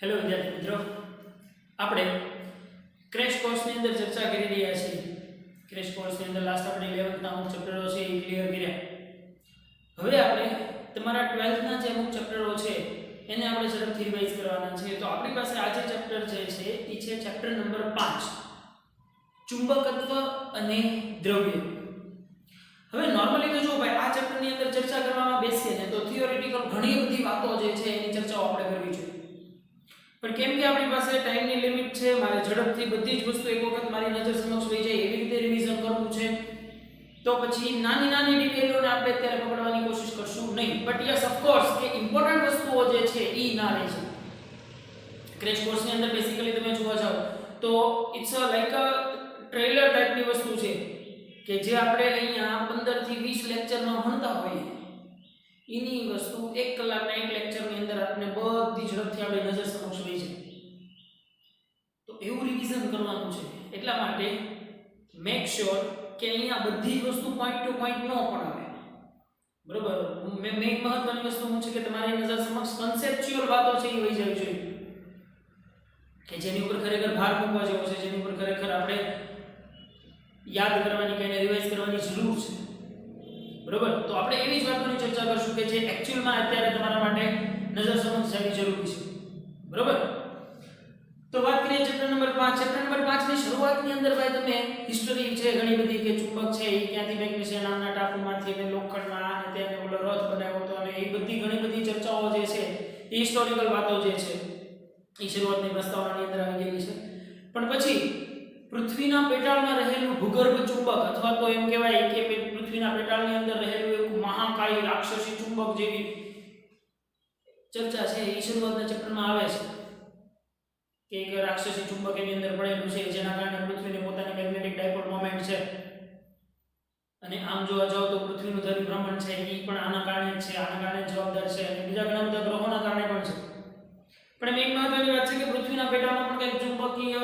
Hello વિદ્યાર્થી મિત્રો, આપણે ક્રેશ કોર્સની અંદર ચર્ચા કરી રહ્યા છીએ. ક્રેશ કોર્સની અંદર લાસ્ટ આપણે 11th ના અમુક ચેપ્ટરો છે એ ક્લિયર કર્યા. હવે આપણે તમારા 12th ના જે અમુક ચેપ્ટરો છે એને આપણે ઝડપથી રિવાઇઝ કરવાના છે. તો આપણી પાસે આજે ચેપ્ટર જે છે એ છે ચેપ્ટર નંબર 5, ચુંબકત્વ અને દ્રવ્ય. હવે નોર્મલી તો જો ભાઈ આ ચેપ્ટરની અંદર ચર્ચા કરવામાં બેસીએ ને તો થિયોરેટિકલ ઘણી બધી વાતો જે છે એની ચર્ચાઓ આપણે કરવી જોઈએ. પણ કેમ કે આપણી પાસે ટાઈમની લિમિટ છે, મારે ઝડપથી બધી જ વસ્તુ એક વખત મારી નજર સમક્ષ લઈ જાય એવી રીતે રિવિઝન કરવું છે, તો પછી નાની નાની ડિટેલોને આપણે અત્યારે પકડવાની કોશિશ કરશું નહીં. બટ યસ ઓફકોર્સ કે ઇમ્પોર્ટન્ટ વસ્તુઓ જે છે એ ના રહે છે. ક્રેશ કોર્સની અંદર બેસિકલી તમે જોવા જાઓ તો ઇટ્સ લાઈક અ ટ્રેલર ટાઈપની વસ્તુ છે કે જે આપણે અહીંયા 15 થી 20 લેક્ચરમાં ભણતા હોઈએ એની વસ્તુ 1 કલાકના એક લેક્ચરની અંદર આપણે બધી ઝડપથી આપણી નજર સમક્ષ હોય છે. તો એવું રિવિઝન કરવાનું છે. એટલા માટે મેક શ્યોર કે અહીંયા બધી જ વસ્તુ પોઈન્ટ ટુ પોઈન્ટ ન પડાવે. બરોબર? મેન મહત્વની વસ્તુ શું છે કે તમારી નજર સમક્ષ કન્સેપ્ચ્યુઅલ વાતો છે એ વહી જવી જોઈએ કે જેની ઉપર ખરેખર ભાર મૂકવા જેવો છે, જેની ઉપર ખરેખર આપણે યાદ કરવાની કે એને રિવાઇઝ કરવાની જરૂર છે. બરોબર? તો આપણે એવી જ વાતોની ચર્ચા કરશું કે જે એક્ચ્યુઅલમાં અત્યારે તમારા માટે નજર સમક્ષ જવી જરૂરી છે. બરોબર? તો વાત કરીએ ચેપ્ટર નંબર 5. ચેપ્ટર નંબર 5 ની શરૂઆતની અંદર ભાઈ તમે હિસ્ટોરી છે ઘણી બધી કે ચુંબક છે એ ક્યાંથી મેગ્નેશિયા નામના ટાપુમાંથી અને લોખંડના અને તેને ઓલો રથ બનાવ્યો હતો અને એ બધી ઘણી બધી ચર્ચાઓ જે છે એ હિસ્ટોરિકલ વાતો જે છે એ શરૂઆતની પ્રસ્તાવનાની અંદર આવી ગયેલી છે. પણ પછી પૃથ્વીના પેટાળમાં રહેલું ભૂગર્ભ ચુંબક અથવા તો એમ કહેવાય કે પૃથ્વીના પેટાળની અંદર રહેલું એક મહાકાય રાક્ષસી ચુંબક જેવી ચર્ચા છે એ શરૂઆતના ચેપ્ટરમાં આવે છે કે એક રાક્ષસી ચુંબક એની અંદર પડેલું છે જેના કારણે પૃથ્વીની પોતાની મેગ્નેટિક ડાયપોલ મોમેન્ટ છે. અને આમ જોવા જાવ તો પૃથ્વીનું ધરીભ્રમણ છે એ પણ આના કારણે જ છે, આના કારણે જવાબદાર છે અને બીજા ઘણા બધા ગ્રહોના કારણે પણ છે. પણ મેં મહત્વની વાત છે કે પૃથ્વીના પેટાળમાં પણ કંઈક ચુંબકીય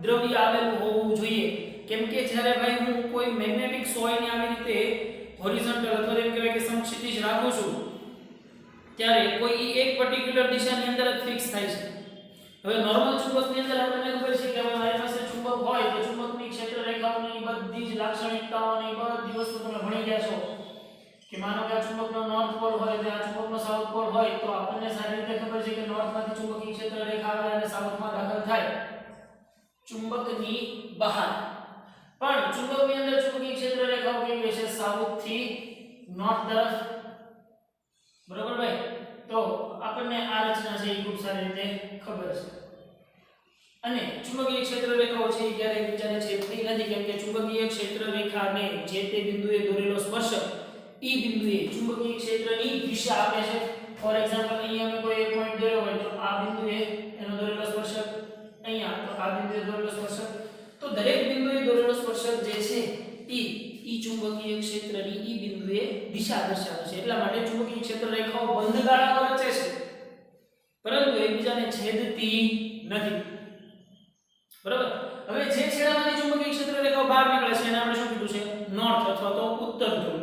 દ્રવ્ય આવેલું હોવું જોઈએ. કેમ કે જ્યારે ભાઈ હું કોઈ મેગ્નેટિક સોયને આવી રીતે હોરિઝોન્ટલ અથવા એમ કહેવાય કે સમક્ષિતિજ રાખું છું ત્યારે કોઈ એક પર્ટિક્યુલર દિશાની અંદર જ ફિક્સ થાય છે. હવે નોર્મલ ચુંબકની અંદર આપણને ખબર છે કે હવે મારી પાસે ચુંબક હોય તો ચુંબકની ક્ષેત્ર રેખાઓની બધી જ લાક્ષણિકતાઓની બધી વસ્તુ તમે ભણી ગયા છો કે માનો કે આ ચુંબકનો નોર્થ પોલ હોય તો આ ચુંબકનો સાઉથ પોલ હોય તો આપણને સારી રીતે ખબર છે કે નોર્થમાંથી ચુંબકીય ક્ષેત્ર રેખા આવે અને સાઉથમાં દાખલ થાય ચુંબકની બહાર. પણ ચુંબકની અંદર ચુંબકીય ક્ષેત્ર રેખાઓ કેવી હશે? સાઉથ થી નોર્થ તરફ. બરોબર ભાઈ? તો આપણને આ રચના છે એ ખૂબ સારી રીતે ખબર છે. અને ચુંબકીય ક્ષેત્ર રેખાઓ છે એ ક્યારે વિચારે છે તે નથી, કેમ કે ચુંબકીય ક્ષેત્ર રેખાને જે તે બિંદુએ દોરેલો સ્પર્શક એ બિંદુએ ચુંબકીય ક્ષેત્રની દિશા આપે છે. ફોર એક્ઝામ્પલ અહીંયા અમે કોઈ એક પોઈન્ટ દોર્યો હોય તો આ બિંદુએ એનો દોરેલો સ્પર્શક અહીંયા, તો આ બિંદુએ દોરેલો સ્પર્શક, તો દરેક બિંદુએ દોરેલો સ્પર્શક જે છે ઈ ચુંબકીય ક્ષેત્રની ઈ બિંદુએ દિશા દર્શાવે છે. એટલા માટે ચુંબકીય ક્ષેત્ર રેખાઓ બંધ ગાળામાં રચે છે પરંતુ એકબીજાને છેદતી નથી. બરાબર? હવે જે છેડામાંથી ચુંબકીય ક્ષેત્ર રેખાઓ બહાર નીકળે છે એને આપણે શું કીધું છે? નોર્થ અથવા તો ઉત્તર ધ્રુવ.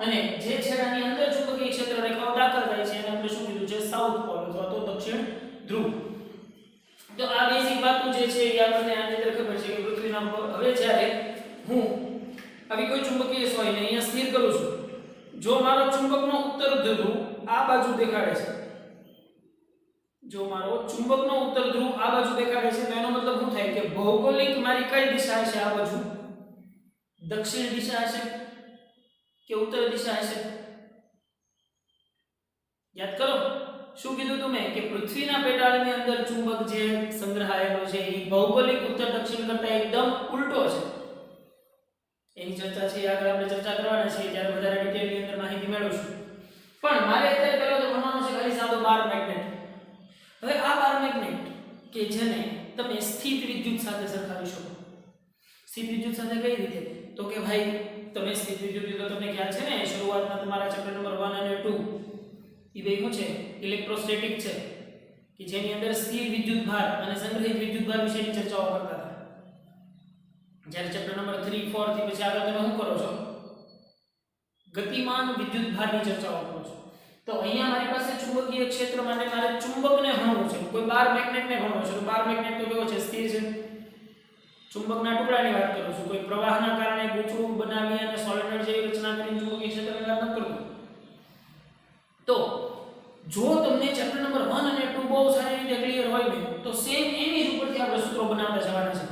અને જે છેડાની અંદર ચુંબકીય ક્ષેત્ર રેખાઓ દાખલ થાય છે એને આપણે શું કીધું છે? સાઉથ પોલ અથવા તો દક્ષિણ ધ્રુવ. તો આ બેઝિક વાતો જે છે એ આપણને આની અંદર ખબર છે કે પૃથ્વીના હવે જ્યારે હું આવી કોઈ ચુંબકીય સોયને અહીંયા સ્થિર કરું છું, જો મારો ચુંબકનો ઉત્તર ધ્રુવ આ બાજુ દેખાડે છે, જો મારો ચુંબકનો ઉત્તર ધ્રુવ આ બાજુ દેખાડે છે તો એનો મતલબ શું થાય કે ભૌગોલિક મારી કઈ દિશા હશે? આ બાજુ દક્ષિણ દિશા હશે કે ઉત્તર દિશા હશે? યાદ કરો શું કીધું તમે કે પૃથ્વીના પેટાળની અંદર ચુંબક જે સંગ્રહાયેલો છે એ ભૌગોલિક ઉત્તર દક્ષિણ કરતા એકદમ ઉલટો છે. એની ચર્ચા છે આગળ આપણે ચર્ચા કરવાના છે ત્યારે વધારે ડિટેલની અંદર માહિતી મેળવશું. પણ મારે અત્યારે પહેલા તો ભણવાનું છે ખાલી સાદો બાર મેગ્નેટ. હવે આ બાર મેગ્નેટ કે જેને તમે સ્થિત વિદ્યુત સાથે સરખાવી શકો. સ્થિત વિદ્યુત સાથે કઈ રીતે? તો કે ભાઈ તમે સ્થિત વિદ્યુત તો તમને ખ્યાલ છે ને શરૂઆતમાં તમારા ચેપ્ટર નંબર 1 અને 2 એ બે શું છે? ઇલેક્ટ્રોસ્ટેટિક છે કે જેની અંદર સ્થિર વિદ્યુત ભાર અને સંગ્રહિત વિદ્યુત ભાર વિશેની ચર્ચાઓ કરતા હતા. જ્યારે ચેપ્ટર નંબર 3 4 થી પછી આગળ તમે શું કરો છો? ગતિમાન વિદ્યુત ભારની ચર્ચાઓ કરો છો. તો અહીંયા મારી પાસે ચુંબકીય ક્ષેત્ર માટે મારે ચુંબકને ભણવું છે, કોઈ બાર મેગ્નેટને ભણવું છે. તો બાર મેગ્નેટ તો કેવો છે? સ્થિર છે. ચુંબકના ટુકડાની વાત કરું છું. કોઈ પ્રવાહના કારણે ગૂંચળું બનાવી અને સોલેનોઇડ જેવી રચના કરીને ચુંબકીય ક્ષેત્રની વાત ન કરું. તો જો તમને ચેપ્ટર નંબર 1 અને 2 બહુ સારી રીતે ક્લિયર હોય ને તો સેમ એની જ ઉપરથી આપણે સૂત્રો બનાવતા જવાના છે.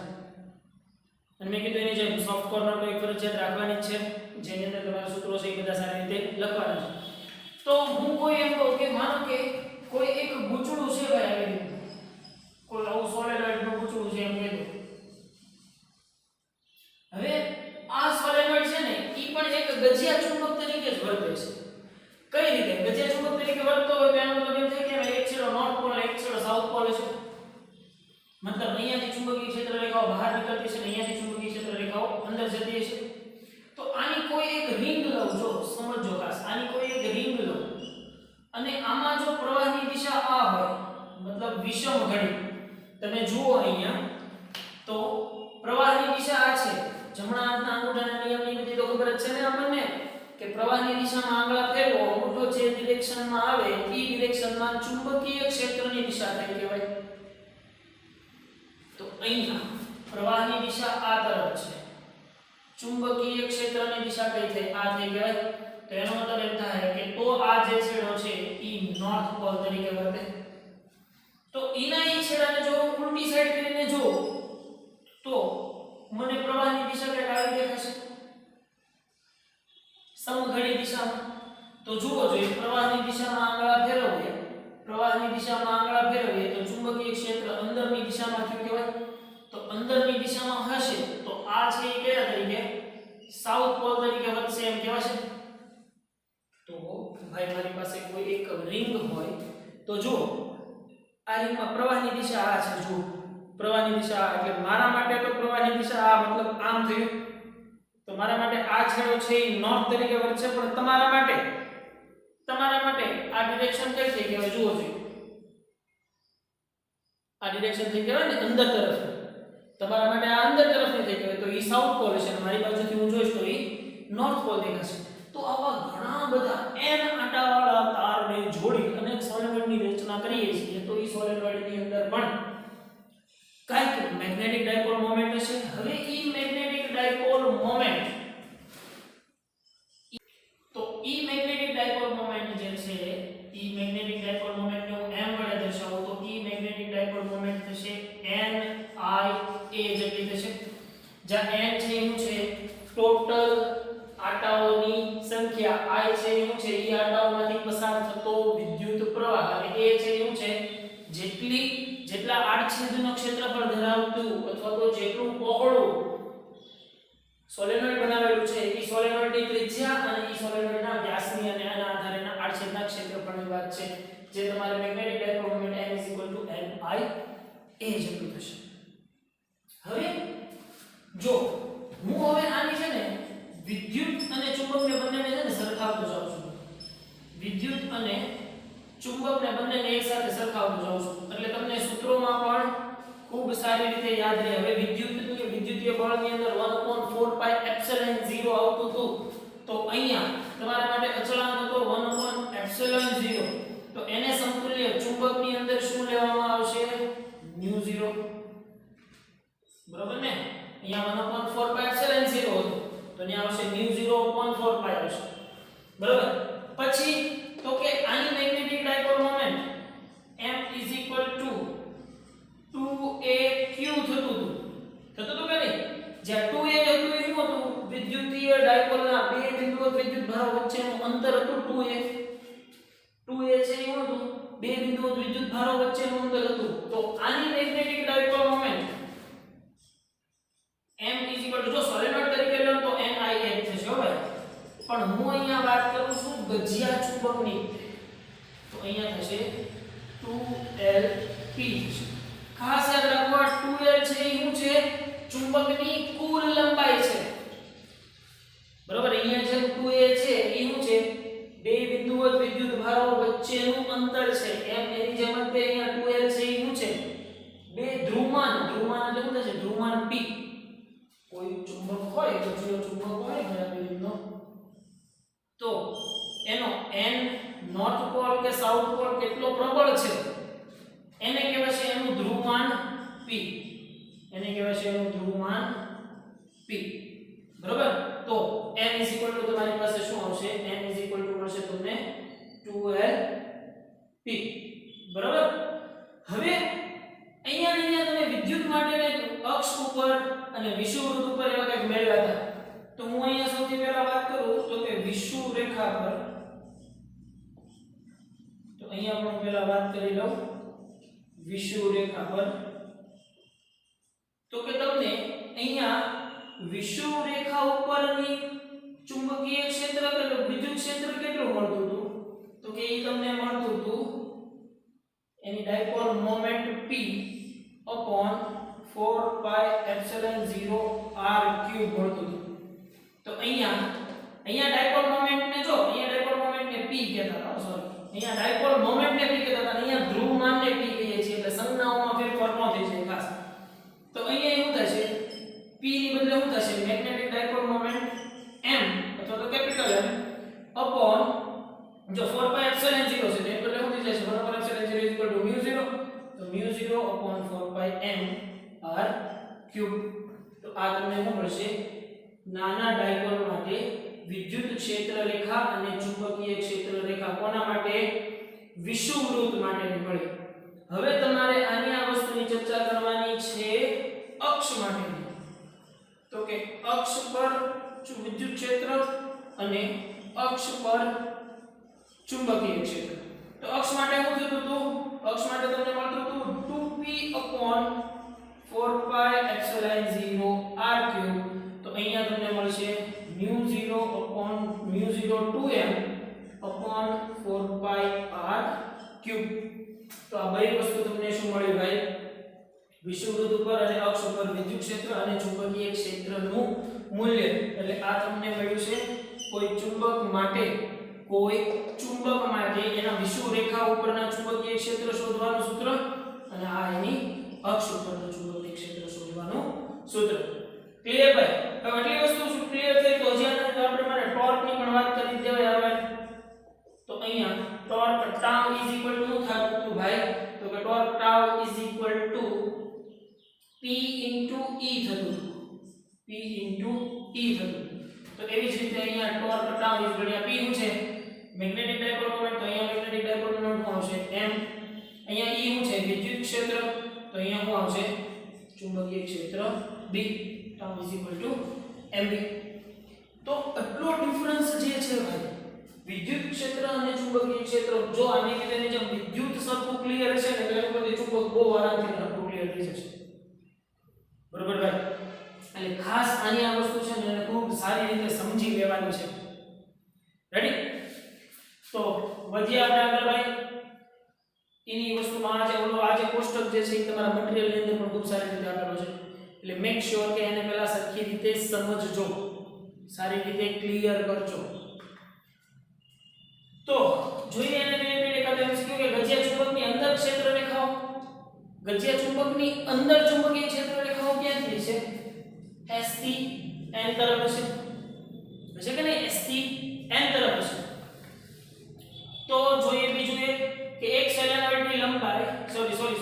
અને મેં કીધું એની જે સોફ્ટ કોર્નર તો એક ફરજિયાત રાખવાની જ છે, જેની અંદર તમારા સૂત્રો છે એ બધા સારી રીતે લખવાના છે. તો હું કોઈ એમ કહું કે માનો કે કોઈ એક ગૂંચળું છે ભાઈ, આવી રીતે કોઈ આવું સોલેનોઇડનું ગૂંચળું છે એમ કહી દો. હવે આ સોલેનોઇડ છે ને ઈ પણ એક ગજિયા ચુંબક તરીકે જ વર્તે છે. કઈ રીતે? ગજિયા ચુંબક તરીકે વર્તતો હોય તો એનો મતલબ એમ થાય કે એક છેડો નોર્થ પોલ એક છેડો સાઉથ પોલ છે. મતલબ અહીંયાથી ચુંબકીય ક્ષેત્ર રેખાઓ બહાર નીકળતી છે અને અહીંયાથી ચુંબકીય ક્ષેત્ર રેખાઓ અંદર જતી છે. તો આની કોઈ એક રિંગ લઉં, જો સમજો ખાસ, આની કોઈ એક રિંગ લઉં અને આમાં જો પ્રવાહની દિશા આ હોય, મતલબ વિષમ ઘડી, તમે જુઓ અહીંયા તો પ્રવાહની દિશા આ છે. જમણા હાથના અંગૂઠાના નિયમની બધી તો ખબર જ છે ને આપણને કે પ્રવાહની દિશામાં આંગળા ફેરવો, અંગૂઠો જે ડિરેક્શનમાં આવે એ ડિરેક્શનમાં ચુંબકીય ક્ષેત્રની દિશા થઈ કહેવાય. તો અહીંયા પ્રવાહની દિશા આ તરફ છે, ચુંબકીય ક્ષેત્રની દિશા કઈ થઈ? આ થઈ કહેવાય. તો એનો મતલબ એમ થાય કે તો આ જે છેડો છે ઈ નોર્થ પોલ તરીકે વર્તે. તો એના ઈ છેડાને જો ઉલટી સાઈડ કરીને જો તો મને પ્રવાહની દિશા કઈ આવી દેખાશે? સમઘડી દિશામાં. તો જુઓ જોઈએ, પ્રવાહની દિશામાં આંગળા ફેરવીએ, પ્રવાહની દિશામાં આંગળા ફેરવીએ તો ચુંબકીય ક્ષેત્ર અંદરની દિશામાં કયું કહેવાય? તો અંદરની દિશામાં હશે તો આ છે એ કયા તરીકે? સાઉથ પોલ તરીકે વર્તશે એમ કહેવાશે. તો ભાઈ મારી પાસે કોઈ એક રિંગ હોય તો જુઓ આ રિંગમાં પ્રવાહની દિશા આ છે. જુઓ પ્રવાહની દિશા એટલે મારા માટે તો પ્રવાહની દિશા આ મતલબ આમ થયું. તો મારા માટે આ છેડો છે એ નોર્થ તરીકે વર્તશે, પણ તમારા માટે આ ડિરેક્શન કઈ થઈ કહેવાય? જુઓ જોઈએ, આ ડિરેક્શન થઈ કહેવાય ને અંદર તરફ. તમારા માટે આ અંદર તરફની થઈ કહેવાય તો ઈ સાઉથ પોલ છે અને મારી બાજુથી હું જોઈશ તો ઈ નોર્થ પોલ દેખાશે. તો આવા ઘણા બધા n આંટાવાળા તારને જોડી અને સોલેનોઇડની રચના કરીએ છીએ. તો ઈ સોલેનોઇડની અંદર પણ કાંઈક મેગ્નેટિક ડાયપોલ મોમેન્ટ હશે. હવે ઈ મેગ્નેટિક ડાયપોલ મોમેન્ટ જે છે ઈ મેગ્નેટિક ડાયપોલ મોમેન્ટને હું m વડે દર્શાવું તો ઈ મેગ્નેટિક ડાયપોલ મોમેન્ટ થશે n I a જેટલી થશે. જ્યાં n છે એવું છે ટોટલ આંટાઓની સંખ્યા, I છે એવું છે ઈ આંટાઓમાંથી પસાર થતો વિદ્યુત પ્રવાહ અને a છે એવું છે જેટલા આડછેદનું ક્ષેત્રફળ ધરાવતું અથવા તો જેટલું પહોળું સોલેનોઇડ બનાવેલું છે એ સોલેનોઇડની ત્રિજ્યા અને એ સોલેનોઇડના વ્યાસની અને આના આધારેના આડછેદના ક્ષેત્રફળની વાત છે, જે તમારે magnetic dipole moment m ni a જેટલું થશે. હવે જો હું હવે આની છે ને વિદ્યુત અને ચુંબકને બંનેને છે ને સરખાવતો જાઉં છું. વિદ્યુત અને ચુંબકને બંનેને એકસાથે સરખાવતો જાઉં છું એટલે તમને સૂત્રોમાં પણ ખૂબ સારી રીતે યાદ રહે. હવે વિદ્યુતીય બળની અંદર 1/4 પાઈ એપ્સિલોન 0 આવતું હતું તો અહીંયા તમારા માટે અચળાંક હતો 1/ε0. તો એને સમતુલ્ય ચુંબકની અંદર શું લેવામાં આવશે? μ0. બરોબર ને? અહીંયા 1/4 પાઈ એપ્સિલોન 0 હતું તો અહીંયા આવશે μ0/4 પાઈ આવશે. બરોબર? પછી તો કે આની magnetic dipole moment m = 2aq થતું કે નહીં? જ્યાં 2a હતું એ શું હતું? વિદ્યુતીય ડાયપોલના બે બિંદુઓ વિદ્યુત ભારો વચ્ચેનું અંતર હતું 2a. 2a છે એ શું હતું? બે બિંદુઓ વિદ્યુત ભારો વચ્ચેનું અંતર હતું. તો આની મેગ્નેટિક ડાયપોલ મોમેન્ટ m = જો સોલેનોઇડ તરીકે લો તો ni થશે હો ભાઈ. પણ હું અહીંયા વાત કરું છું ગજિયા ચુંબકની તો અહીંયા થશે 2lp. ખાસ યાદ રાખો આ 2l છે એ શું છે? ચુંબકની કુલ લંબાઈ છે. બરોબર? અહીંયા જે 2a છે એ શું છે? બે બિંદુઓ વિદ્યુત ભારો વચ્ચેનું અંતર છે. એમ એની જેમ જ અહીંયા 2l છે એ શું છે? બે ધ્રુવમાન એટલે શું થશે? ધ્રુવમાન p. કોઈ ચુંબક હોય તો ચુંબક હોય ઘણા બિંદુનો તો એનો n નોટ સાઉથ પોલ કેટલો પ્રબળ છે એને કહેવાય છે એનું ધ્રુવમાન p. એને કહેવાય છે એનું ધ્રુવમાન p. બરાબર. તો n તમારી પાસે શું આવશે? n મળશે તમને 12p. બરાબર. હવે અહીંયા તમે વિદ્યુત માટે અક્ષ ઉપર અને વિષુવવૃત્ત ઉપર એવા કંઈક મેળવ્યા હતા. તો હું અહીંયા સૌથી પહેલા વાત કરું તો કે વિષુવ રેખા પર. તો અહીંયા પણ પહેલા વાત કરી લઉં વિષુવ રેખા પર. તો કે તમને અહીંયા વિષુવ રેખા ઉપરની ચુંબકીય ક્ષેત્ર એટલે વિદ્યુત ક્ષેત્ર કેટલું મળતું હતું? તો કે એ તમને મળતું હતું એની dipole moment p upon 4 pi epsilon 0 r cube મળતું હતું. તો અહીંયા ડાયપોલ મોમેન્ટ ને જો અહીંયા ડાયપોલ મોમેન્ટ ને p કહેતા હતા. સોરી, અહીંયા ડાયપોલ મોમેન્ટ ને p કહેતા હતા. અહીંયા ધ્રુવમાન ને p કહીએ છીએ એટલે સંજ્ઞાઓમાં ફેરફાર ન થઈ જાય ખાસ. તો અહીંયા શું થશે? p ની બદલે શું થશે? મેગ્નેટિક ડાયપોલ મોમેન્ટ m અથવા તો કેપિટલ M upon जो 4 pi epsilon 0 છે તેની બદલે શું થઈ જશે? 1 over epsilon 0 equal to mu 0. તો mu 0 upon 4 pi m r cube. તો આ તમને શું મળશે? નાના ડાયપોલ માટે વિદ્યુત ક્ષેત્ર રેખા અને ચુંબકીય ક્ષેત્ર રેખા કોના માટે? વિષુવવૃત્ત માટે મળી. હવે તમારે આની આ વસ્તુની ચર્ચા કરવાની છે અક્ષ માટેની. તો કે અક્ષ પર વિદ્યુત ક્ષેત્ર અને અક્ષ પર ચુંબકીય ક્ષેત્ર. તો અક્ષ માટે શું થતું હતું? અક્ષ માટે તમને મળતું હતું 2p upon 4 pi epsilon 0 r cube. તો અહીંયા તમને મળશે mu 0 upon mu 0 2m upon 4 pi r cube. તો આ બે વસ્તુ તમને શું મળી ભાઈ? વિષુવવૃત્ત ઉપર અને અક્ષ ઉપર વિદ્યુત ક્ષેત્ર અને ચુંબકીય ક્ષેત્રનું મૂલ્ય. એટલે આ તમને મળ્યું છે કોઈ ચુંબક માટે એના વિષુવ રેખા ઉપરના ચુંબકીય ક્ષેત્ર શોધવાનું સૂત્ર અને આ એની અક્ષ ઉપરનું ચુંબકીય ક્ષેત્ર શોધવાનું સૂત્ર. ક્લિયર ભાઈ? હવે આટલી વસ્તુ શું ક્લિયર થઈ તો હજી આપણે મને ટોર્ક ની પણ વાત કરી દેવાય આવે. તો અહીંયા torque tau is equal to શું થતું ભાઈ? તો કે torque tau is equal to p into e થતું. p into e થતું. તો એવી જ રીતે અહીંયા ટોર્ક ટાઉ ઇઝ ગણ્યા p શું છે? Magnetic dipole moment. તો અહીંયા મેગ્નેટિક ડાયપોલ મોમેન્ટ શું આવશે? m. અહીંયા e શું છે? વિદ્યુત ક્ષેત્ર. તો અહીંયા શું આવશે? ચુંબકીય ક્ષેત્ર b. tau is equal to mb. તો આટલો ડિફરન્સ જે છે ભાઈ વિદ્યુત ક્ષેત્ર અને ચુંબકીય ક્ષેત્ર, જો આની લીધે જેમ વિદ્યુત સરખું ક્લિયર છે ને એટલે બધી ચુંબક બહુ આરામથી સરખું ક્લિયર થઈ જશે. બરોબર ભાઈ? એટલે ખાસ આની આ વસ્તુ છે ને એને ખૂબ સારી રીતે સમજી લેવાની છે. રેડી? તો વધીએ આપણે આગળ ભાઈ. એની વસ્તુમાં આ જે કોષ્ટક જે છે એ તમારા મટીરીયલ ની અંદર પણ ખૂબ સારી રીતે આપેલો છે. એટલે મેક શ્યોર કે એને પહેલા સરખી રીતે સમજજો, સારી રીતે ક્લિયર કરજો. તો જોઈએ એને રિલેટેડ એકાદ એમસીક્યુ કે ગજિયા ચુંબકની અંદર ક્ષેત્ર રેખાઓ, ગજિયા ચુંબકની અંદર ચુંબકીય ક્ષેત્ર રેખાઓ ક્યાંથી છે? S થી N તરફ હશે. હશે કે નહીં? S થી N તરફ હશે. તો જોઈએ બીજું એક કે એક સોલેનોઇડની લંબાઈ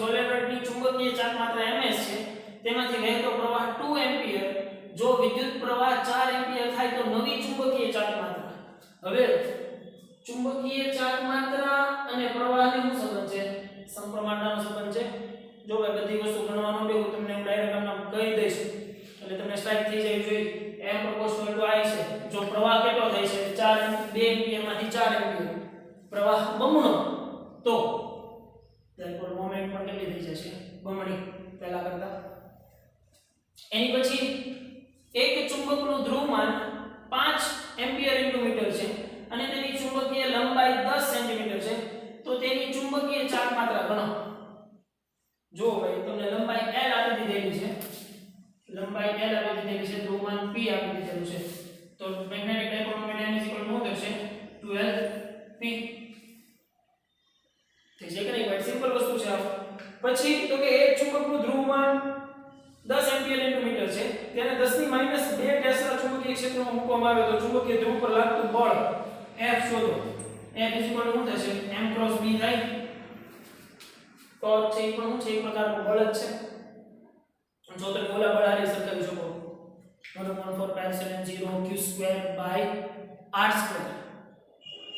સોલેનોઇડની ચુંબકીય ચાર્જ માત્રા ms છે. તેમાંથી વહેતો પ્રવાહ 2 એમ્પિયર. જો વિદ્યુત પ્રવાહ 4 એમ્પિયર થાય તો નવી ચુંબકીય ચાર્જ માત્રા. હવે ચુંબકીય ચાર્જ માત્રા અને પ્રવાહની શું સંબંધ છે? સમપ્રમાણતાનો સંબંધ છે. જો ભાઈ બધી વસ્તુ ગણવાનો બે હું તમને ડાયરેક્ટ આમ કહી દઈશ એટલે તમને સ્ટ્રાઇક થઈ જાય જોઈએ. m પ્રોપોર્શનલ ટુ i છે. જો પ્રવાહ કેટલો થાય છે? 2 એમ્પિયર માંથી 4 એમ્પિયર પ્રવાહ બમણો, તો ડાયપોલ મોમેન્ટ પણ કેટલી થઈ જશે? બમણી પહેલા કરતા. એની પછી એક ચુંબકનું ધ્રુવમાન 5 એમ્પિયર × મીટર છે અને તેની ચુંબકીય લંબાઈ 10 સેન્ટીમીટર છે. તો તેની ચુંબકીય ચાર્જ માત્રા ગણો. જો ભાઈ તમને લંબાઈ l આપી દીધેલી છે, લંબાઈ l આપી દીધેલી છે, ધ્રુવમાન p આપી દીધેલું છે. તો મેગ્નેટિક ડાયપોલ મોમેન્ટ n = શું થશે? 12p. થઈ છે કે નહીં ભાઈ? સિમ્પલ વસ્તુ છે આ. પછી તો કે એક ચુંબકનું ધ્રુવમાન 10 એમ્પિયર × મીટર છે, તેને 10⁻2 ટેસ્લા ચુંબકીય ક્ષેત્રમાં મૂકવામાં આવે તો ચુંબકીય ધ્રુવ પર લાગતું બળ F શોધો. F = શું થશે m × b થાય ટોર્ક છે એ પણ શું છે એક પ્રકારનું બળ જ છે જો તમે ઓલા બળ હારે સરખાવી શકો 1.4570 q² r²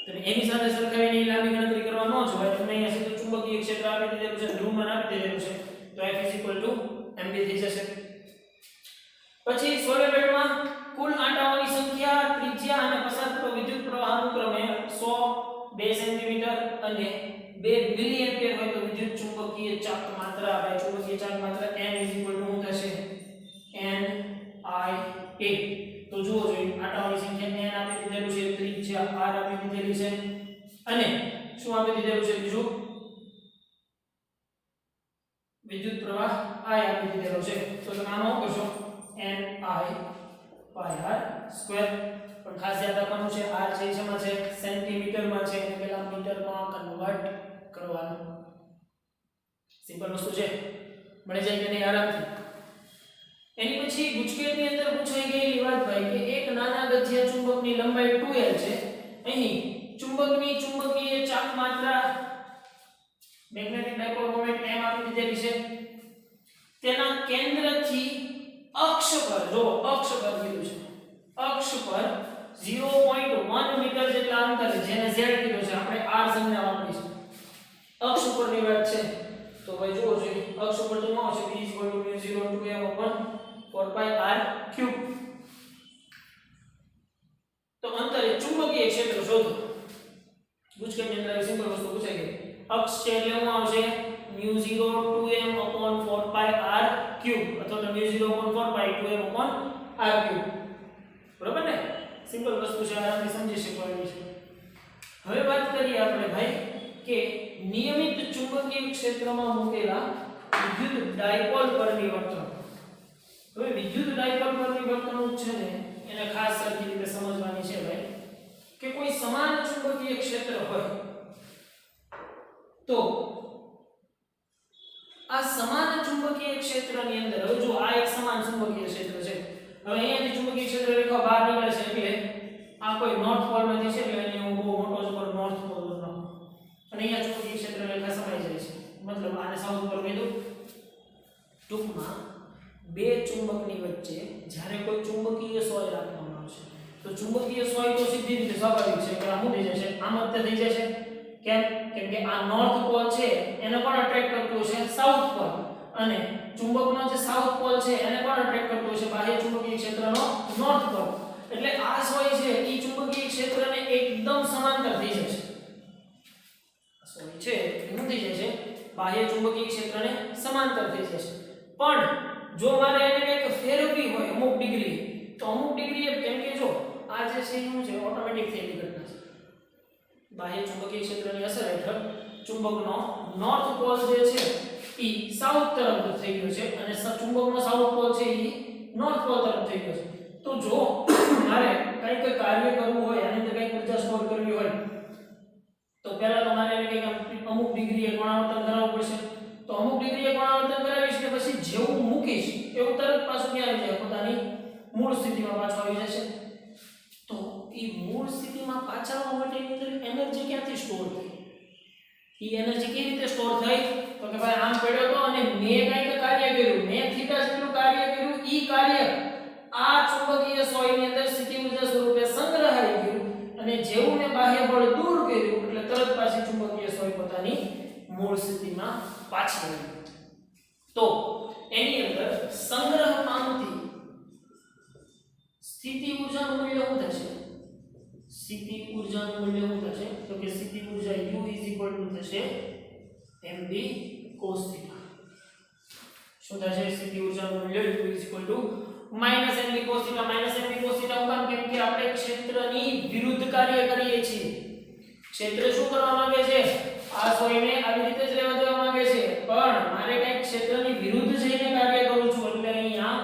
તમે એની સાથે સરખાવીને લાંબી ગણતરી કરવા ન જોવાય તમને અહીંયા સીધું ચુંબકીય ક્ષેત્ર આપી દીધેલું છે ધ્રુવમાન આપી દીધેલું છે તો F = mb થઈ જશે પછી સોલેનોઇડમાં કુલ આંટાઓની સંખ્યા ત્રિજ્યા અને પસાર થતો વિદ્યુત પ્રવાહ અનુક્રમે 100 2 સેન્ટીમીટર અને 2 મિલી એમ્પિયર હોય તો વિદ્યુત ચુંબકીય ચાપ માત્રા ભાઈ ચુંબકીય ચાપ માત્રા n = શું થશે n I a તો જુઓ જોઈએ આંટાઓની સંખ્યા n આપી દીધેલું છે ત્રિજ્યા r આપી દીધેલી છે અને શું આપી દીધેલું છે બીજું વિદ્યુત પ્રવાહ I આપી દીધેલો છે તો તમે આનો શું કરશો n I pi r square પણ ખાસ યાદ રાખવાનું છે r છે શેમાં છે સેન્ટીમીટરમાં છે એટલે પેલા મીટરમાં કન્વર્ટ કરવાનું સિમ્પલ વસ્તુ છે મળી જાય કે નહીં આરામથી એની પછી ગુજકેટની અંદર પૂછાઈ ગયેલી વાત ભાઈ કે એક નાના ગથિયા ચુંબકની લંબાઈ 2l છે અહીં ચુંબકની ચુંબકીય ચાપ માત્રા મેગ્નેટિક ડાયપોલ મોમેન્ટ m આપી દીધેલી છે તેના કેન્દ્રથી અક્ષ પર જો અક્ષ પર કીધું છે અક્ષ પર 0.1 મીટર જેટલા અંતરે જેને z કીધું છે આપણે r સંજ્ઞા વાપરીશું અક્ષ ઉપરની વાત છે તો ભાઈ જુઓ જોઈએ અક્ષ ઉપર તો શું આવશે b = 0.2m/4πr³ તો અંતરે ચુંબકીય ક્ષેત્ર શોધો ગુજકેટની અંદર સિમ્પલ વસ્તુ પૂછાઈ ગઈ અક્ષ છે એટલે શું આવશે μ0 2m/4πr³ અથવા તો μ0/4π2m/r³ બરોબર ને સિમ્પલ વસ્તુ છે આરામથી સમજી શકો એવી છે હવે વાત કરીએ આપણે ભાઈ કે નિયમિત ચુંબકીય ક્ષેત્રમાં મૂકેલા વિદ્યુત ડાયપોલ પરની વર્તણૂક હવે વિદ્યુત ડાયપોલ પરની વર્તણૂક છે ને એને ખાસ સરખી રીતે સમજવાની છે ભાઈ કે કોઈ સમાન ચુંબકીય ક્ષેત્ર હોય તો આ સમાન ચુંબકીય ક્ષેત્રની અંદર હવે જો આ એક સમાન ચુંબકીય ક્ષેત્ર છે હવે અહીંયાથી ચુંબકીય ક્ષેત્ર રેખા બહાર નીકળે છે એટલે આ કોઈ નોર્થ પોલ માંથી છે એટલે અહીંયા હું બહુ મોટો જ પર નોર્થ પોલ નો અને અહીંયા ચુંબકીય ક્ષેત્ર રેખા સમાઈ જાય છે મતલબ આને સાઉથ પર કીધું ટૂંકમાં બે ચુંબકની વચ્ચે જ્યારે કોઈ ચુંબકીય સોય રાખવામાં આવશે તો ચુંબકીય સોય તો સીધી રીતે સ્વાભાવિક છે કે આ શું થઈ જશે આમ જ થઈ જશે કેમ કે આ નોર્થ પોલ છે એને પણ અટ્રેક્ટ કરતું છે સાઉથ પોલ અને ચુંબકનો જે સાઉથ પોલ છે એને પણ અટ્રેક્ટ કરતું છે બાહ્ય ચુંબકીય ક્ષેત્રનો નોર્થ પોલ એટલે આ સોય છે એ ચુંબકીય ક્ષેત્રને એકદમ સમાંતર થઈ જશે સોય છે એ શું થઈ જશે બાહ્ય ચુંબકીય ક્ષેત્રને સમાંતર થઈ જશે પણ જો મારે એને કંઈક ફેરવવી હોય અમુક ડિગ્રી તો અમુક ડિગ્રી કેમ કે જો આ જે છે શું છે ઓટોમેટિક થયેલી ઘટના છે બાહ્ય ચુંબકીય ક્ષેત્રની અસર હેઠળ ચુંબકનો નોર્થ પોલ જે છે એ સાઉથ તરફ થઈ ગયો છે અને ચુંબકનો સાઉથ પોલ છે એ નોર્થ પોલ તરફ થઈ ગયો છે તો જો મારે કંઈક કાર્ય કરવું હોય આની અંદર કંઈક ઉર્જા સ્ટોર કરવી હોય તો પહેલા તો મારે એને કંઈક અમુક ડિગ્રીએ કોણાવર્તન કરાવવું પડશે તો અમુક ડિગ્રીએ કોણાવર્તન કરાવીશ ને પછી જેવું મૂકીશ એવું તરત પાછું ક્યાં આવી જાય પોતાની મૂળ સ્થિતિમાં પાછું આવી જશે તો એ મૂળ સ્થિતિમાં પાછા આવવા માટેની અંદર એનર્જી ક્યાંથી સ્ટોર થઈ એ એનર્જી કેવી રીતે સ્ટોર થઈ તો કે ભાઈ આમ પડ્યો તો અને મેં કંઈક કાર્ય કર્યું મેં થીટા જેટલું કાર્ય કર્યું ઈ કાર્ય આ ચુંબકીય સોયની અંદર સ્થિતિ ઊર્જા સ્વરૂપે સંગ્રહાઈ ગયું અને જેવું ને બાહ્ય બળ દૂર કર્યું એટલે તરત પાછી ચુંબકીય સોય પોતાની મૂળ સ્થિતિમાં પાછી આવી તો એની અંદર સંગ્રહ પામતી સ્થિતિ ઊર્જાનું મૂલ્ય શું થશે સ્થિતિ ઊર્જાનું મૂલ્ય શું થશે તો કે સ્થિતિ ઊર્જા u થશે mb cos θ શું થશે સ્થિતિ ઊર્જાનું મૂલ્ય u -mb cos θ -mb cos θ કામ કેમ કે આપણે ક્ષેત્રની વિરુદ્ધ કાર્ય કરીએ છીએ ક્ષેત્ર શું કરવા માંગે છે આ સોયને આવી રીતે જ રહેવા દેવા માંગે છે પણ મારે કંઈક ક્ષેત્રની વિરુદ્ધ જઈને કાર્ય કરું છું એટલે અહીંયા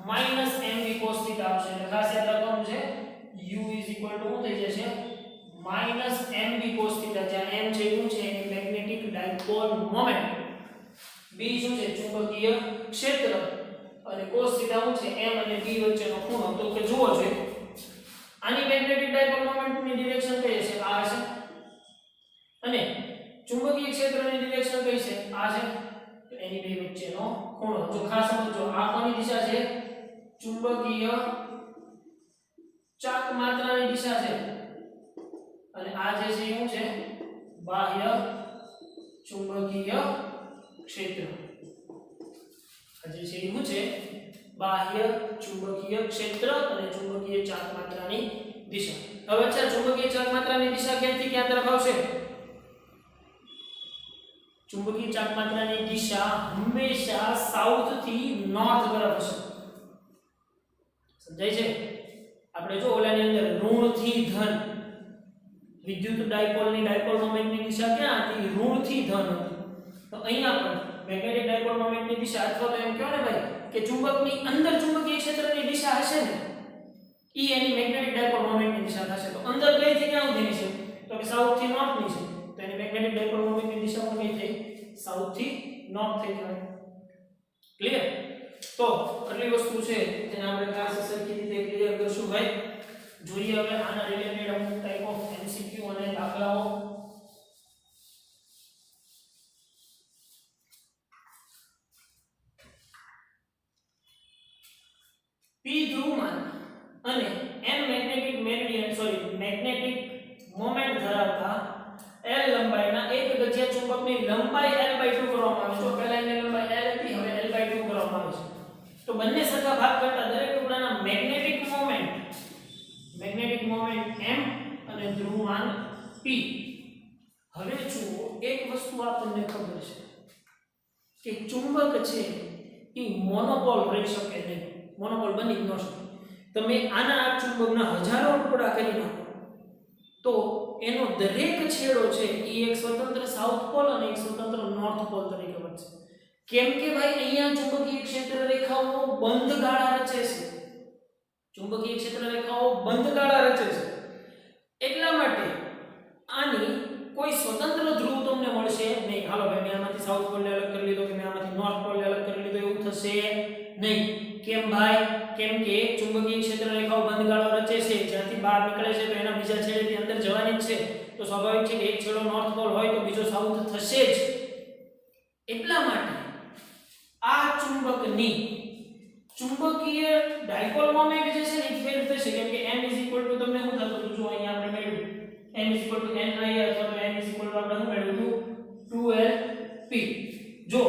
-mb cos θ આવશે એટલે ખાસ યાદ રાખવાનું છે u શું થઈ જશે -mb cos θ જ્યાં m છે શું છે એની મેગ્નેટિક ડાયપોલ મોમેન્ટ b શું છે ચુંબકીય ક્ષેત્ર અને cos θ શું છે m અને b વચ્ચેનો ખૂણો તો કે જુઓ જોઈએ આની મેગ્નેટિક ડાયપોલ મોમેન્ટની ડિરેક્શન કઈ છે આ છે અને ચુંબકીય ક્ષેત્રની ડિરેક્શન કઈ છે આ છે તો એની બે વચ્ચેનો ખૂણો જો ખાસ સમજો આ કોની દિશા છે ચુંબકીય ચાક માત્રાની દિશા છે અને આ જે છે શું છે બાહ્ય ચુંબકીય ક્ષેત્ર આ જે છે શું છે બાહ્ય ચુંબકીય ક્ષેત્ર અને ચુંબકીય ચાક માત્રાની દિશા હવે અચ્છા ચુંબકીય ચાક માત્રાની દિશા ક્યાંથી ક્યાં તરફ આવશે ચુંબકીય ચાક માત્રાની દિશા હંમેશા સાઉથ થી નોર્થ તરફ હશે સમજાય છે આપણે જો ઓલાની અંદર ઋણ થી ધન વિદ્યુત ડાયપોલની ડાયપોલ મોમેન્ટની દિશા ક્યાં હતી ઋણ થી ધન હતી તો અહીંયા પણ મેગ્નેટિક ડાયપોલ મોમેન્ટની દિશા અથવા તો એમ કહો ને ભાઈ કે ચુંબકની અંદર ચુંબકીય ક્ષેત્રની દિશા હશે ને ઈ એની મેગ્નેટિક ડાયપોલ મોમેન્ટની દિશા થશે તો અંદર કઈ થી ક્યાં સુધીની છે તો કે સાઉથ થી નોર્થ ની છે તો એની મેગ્નેટિક ડાયપોલ મોમેન્ટની દિશા પણ કઈ થઈ સાઉથ થી નોર્થ થઈ કહેવાય ક્લિયર તો આટલી વસ્તુ છે તેને આપણે ખાસ સરખી રીતે ક્લિયર કરશું ભાઈ જોઈએ હવે આના રિલેટેડ અમુક ટાઈપ ઓફ એમસીક્યુ અને દાખલાઓ p ધ્રુવમાન અને n મેગ્નેટિક મોમેન્ટ ધરાવતા l લંબાઈના એક ગજિયા ચુંબકની લંબાઈ l/2 કરવામાં આવે છે તો પહેલા એની લંબાઈ l હતી હવે l/2 કરવામાં આવે છે તો બંને સરખા ભાગ કરતા દરેક ટુકડાના મેગ્નેટિક મોમેન્ટ m અને ધ્રુવમાન p હવે જુઓ એક વસ્તુ આપણને ખબર છે કે ચુંબક છે એ મોનોપોલ રહી શકે નહીં મોનોપોલ બની જ ન શકે તમે આના આ ચુંબકના હજારો ટુકડા કરી નાખો તો એનો દરેક છેડો છે એ એક સ્વતંત્ર સાઉથ પોલ અને એક સ્વતંત્ર નોર્થ પોલ તરીકે બનશે કેમ કે ભાઈ અહીંયા ચુંબકીય ક્ષેત્ર રેખાઓ બંધ ગાળા રચે છે ચુંબકીય ક્ષેત્ર રેખાઓ બંધ ગાળા રચે છે એટલા માટે આની કોઈ સ્વતંત્ર ધ્રુવ તમને મળશે નહીં હાલો ભાઈ મેં આમાંથી સાઉથ પોલ અલગ કરી લીધો કે મેં આમાંથી નોર્થ પોલ અલગ કરી લીધો એવું થશે નહીં કેમ ભાઈ કેમ કે ચુંબકીય ક્ષેત્ર રેખાઓ બંધ ગાળો રચે છે જ્યાંથી બહાર નીકળે છે તો એના બીજા છેડેથી અંદર જવાની જ છે તો સ્વાભાવિક છે કે એક છેડો નોર્થ પોલ હોય તો બીજો સાઉથ થશે જ એટલા માટે આ ચુંબકની ચુંબકીય ડાયપોલ મોમેન્ટ જે છે ને ફેર થશે કેમ કે m તમને શું થતું હતું જો અહીંયા આપણે મેળવ્યું m ni અથવા તો m આપણે શું મેળવ્યું 2lp જો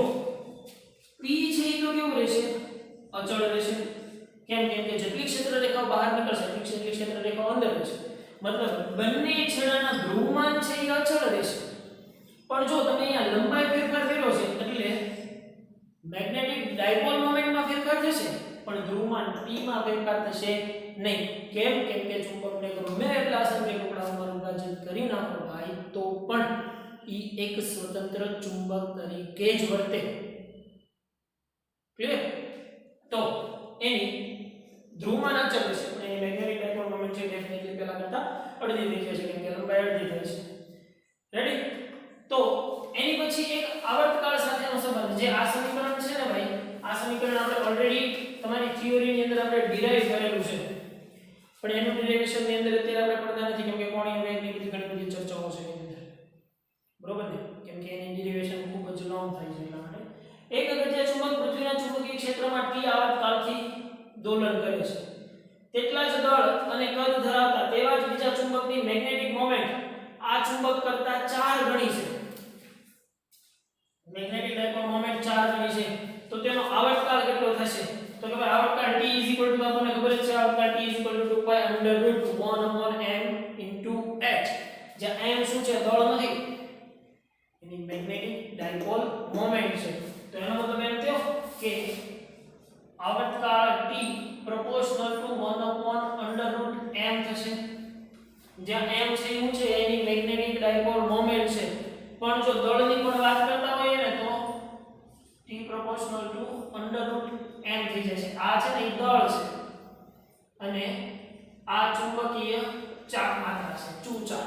p છે એ તો કેવું રહેશે અચળ રહેશે કેમ કે જેટલી ક્ષેત્ર રેખાઓ બહાર નીકળશે એટલી ક્ષેત્ર રેખાઓ અંદર રહેશે મતલબ બંને છેડાના ધ્રુવમાન છે એ અચળ રહેશે પણ જો તમે અહીંયા લંબાઈ ફેરફાર કર્યો છે એટલે મેગ્નેટિક ડાયપોલ મોમેન્ટમાં ફેરફાર થશે પણ ધ્રુવમાન p માં ફેરફાર થશે નહીં કેમ કે ચુંબકને ગમે એટલા અસંખ્ય ટુકડાઓમાં વિભાજિત કરી નાખો ભાઈ તો પણ ઈ એક સ્વતંત્ર ચુંબક તરીકે જ વર્તે ક્લિયર તો એની ધ્રુવમાન અચળ છે પણ એની મેગ્નેટિક ડાયપોલ મોમેન્ટ છે ડેફિનેટલી પહેલા કરતા અડધી થઈ જશે કેમ કે લંબાઈ અડધી થાય છે રેડી તો એની પછી એક આવર્તકાળ સાથેનો સંબંધ જે આ સમીકરણ છે ને ભાઈ આ સમીકરણ આપણે ઓલરેડી તમારી થિયરીની અંદર આપણે ડિરાઈવ કરેલું છે પણ એનું ડેરિવેશન ની અંદર અત્યારે આપણે પડતા નથી કેમ કે કોણીય વેગની બધી ઘણી બધી ચર્ચાઓ છે એની અંદર બરોબર ને કેમ કે એની ડેરિવેશન ખૂબ જ લોંગ થાય છે એટલા માટે એક ગજિયા ચુંબક પૃથ્વીના ચુંબકીય ક્ષેત્રમાં t આવર્તકાળથી દોલન કરે છે તેટલા જ દળ અને કદ ધરાવતા તેવા જ બીજા ચુંબકની મેગ્નેટિક મોમેન્ટ આ ચુંબક કરતા 4 ગણી છે મેગ્નેટિક ડાયપોલ મોમેન્ટ 4 ગણી છે તો તેનો આવર્તકાળ કેટલો થશે તો કે ભાઈ આવર્તકાળ t આપણને ખબર છે આવર્તકાળ t 2 pi under root 1 upon m into h જ્યાં m શું છે દળ નથી એની મેગ્નેટિક ડાયપોલ મોમેન્ટ છે તો એનો મતલબ એમ થયો કે આવર્તકાળ t proportional to 1 upon under root m થશે જ્યાં m છે શું છે એની મેગ્નેટિક ડાયપોલ મોમેન્ટ છે પણ જો દળની પણ વાત કરતા હોઈએ ને તો t proportional to under root m થઈ જશે આ છે ને એ દળ છે અને આ ચુંબકીય ચાક માત્રા છે ચુંચા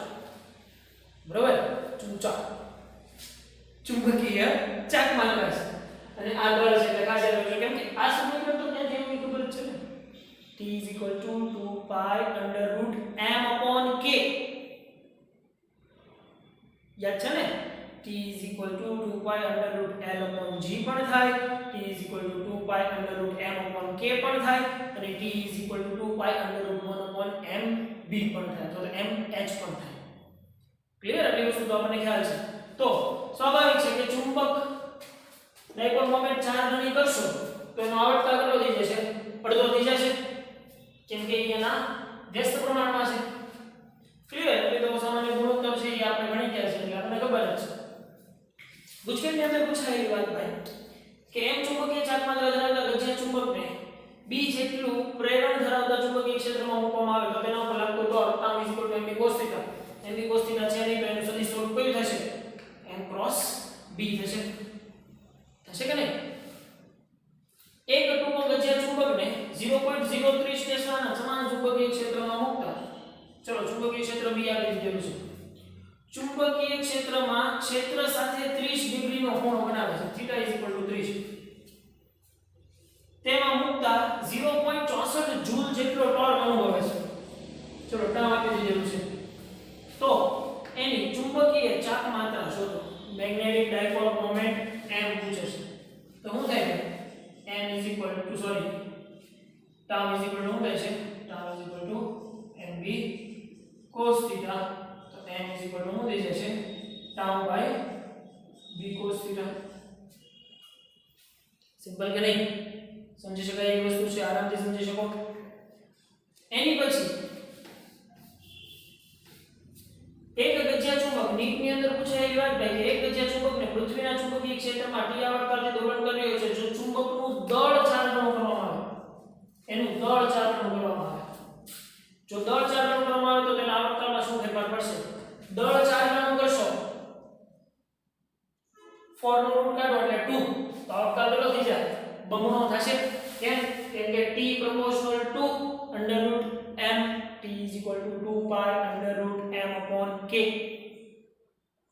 બરાબર ચુંબકીય ચાક માત્રા છે અને આ દળ છે એટલે ખાસ યાદ રાખજો કેમ કે આ સમીકરણ તો ક્યાંથી એવું ખબર જ છે ને t 2 pi under root m upon k યાદ છે ને t = 2 પાઈ √l / g પણ થાય, t = 2 પાઈ √m / k પણ થાય અને t = 2 પાઈ √1 / mb પણ થાય, તો mh પણ થાય. ક્લિયર? એટલે વસ્તુ તો આપણને ખ્યાલ છે. તો સ્વાભાવિક છે કે ચુંબક ડાયપોલ મોમેન્ટ 4 ગણી કરશો તો એનો આવર્તન કેટલો થઈ જશે? અડધો થઈ જશે, કેમ કે એના વ્યસ્ત પ્રમાણમાં છે. ક્લિયર? એટલે તો સામાન્ય ગુણોત્તર છે એ આપણે ગણી ગયા છે એટલે આપણને ખબર જ છે. ગુજકેટની અંદર પૂછાયેલી વાત ભાઈ કે m ચુંબકીય ચાર્જ માત્રા ધરાવતા ગજિયા ચુંબકને b જેટલું પ્રેરણ ધરાવતા ચુંબકીય ક્ષેત્રમાં મૂકવામાં આવે તો તેના ઉપર લાગતું દળ τ = mb cos θ. mb cos θ છે નહીં તો એનું સદિશ સ્વરૂપ કયું થશે? m cross b થશે. થશે કે નહીં? એક ટૂંકો ગજિયા ચુંબકને 0.03 ટેસ્લાના સમાન ચુંબકીય ક્ષેત્રમાં મૂકતા, ચલો ચુંબકીય ક્ષેત્ર b આપી દીધેલું છે. ચુંબકીય ક્ષેત્રમાં ક્ષેત્ર સાથે 30 ડિગ્રીનો કોણ બનાવે છે, θ = 30. તેમાં મૂકતા 0.64 જૂલ જેટલો ટોર્ક અનુભવે છે. ચલો ટાઈમ આપી દીધેલું છે. તો એની ચુંબકીય ચાપ માત્રા શોધો. મેગ્નેટિક ડાયપોલ મોમેન્ટ m પૂછે છે. તો શું થાય? m = સોરી tau = શું થાય છે? tau = mb cos θ. તો m = શું થઈ જશે? tau / b cos θ. સિમ્પલ કે નહીં? સમજી શકાય એવી વસ્તુ છે, આરામથી સમજી શકો. એની પછી એક ગજિયા ચુંબક નીટની અંદર પૂછાયેલી વાત ભાઈ કે એક ગજિયા ચુંબકને પૃથ્વીના ચુંબકીય ક્ષેત્રમાં t આવર્તનથી દોલન કરી રહ્યો છે. જો ચુંબકનું દળ 4 ગણું કરવામાં આવે, એનું દળ 4 ગણું કરવામાં આવે, જો દળ 4 ગણું કરવામાં આવે તો તેના આવર્તનમાં શું ફેરફાર પડશે? દળ 4 ગણું કરશો 4 નો રૂટ કાઢો એટલે 2, તો આવર્તન કેટલો થઈ જાય? બમણો થશે. કેમ? કેમ કે t = 2 √m, t = 2 પાઈ √m/k.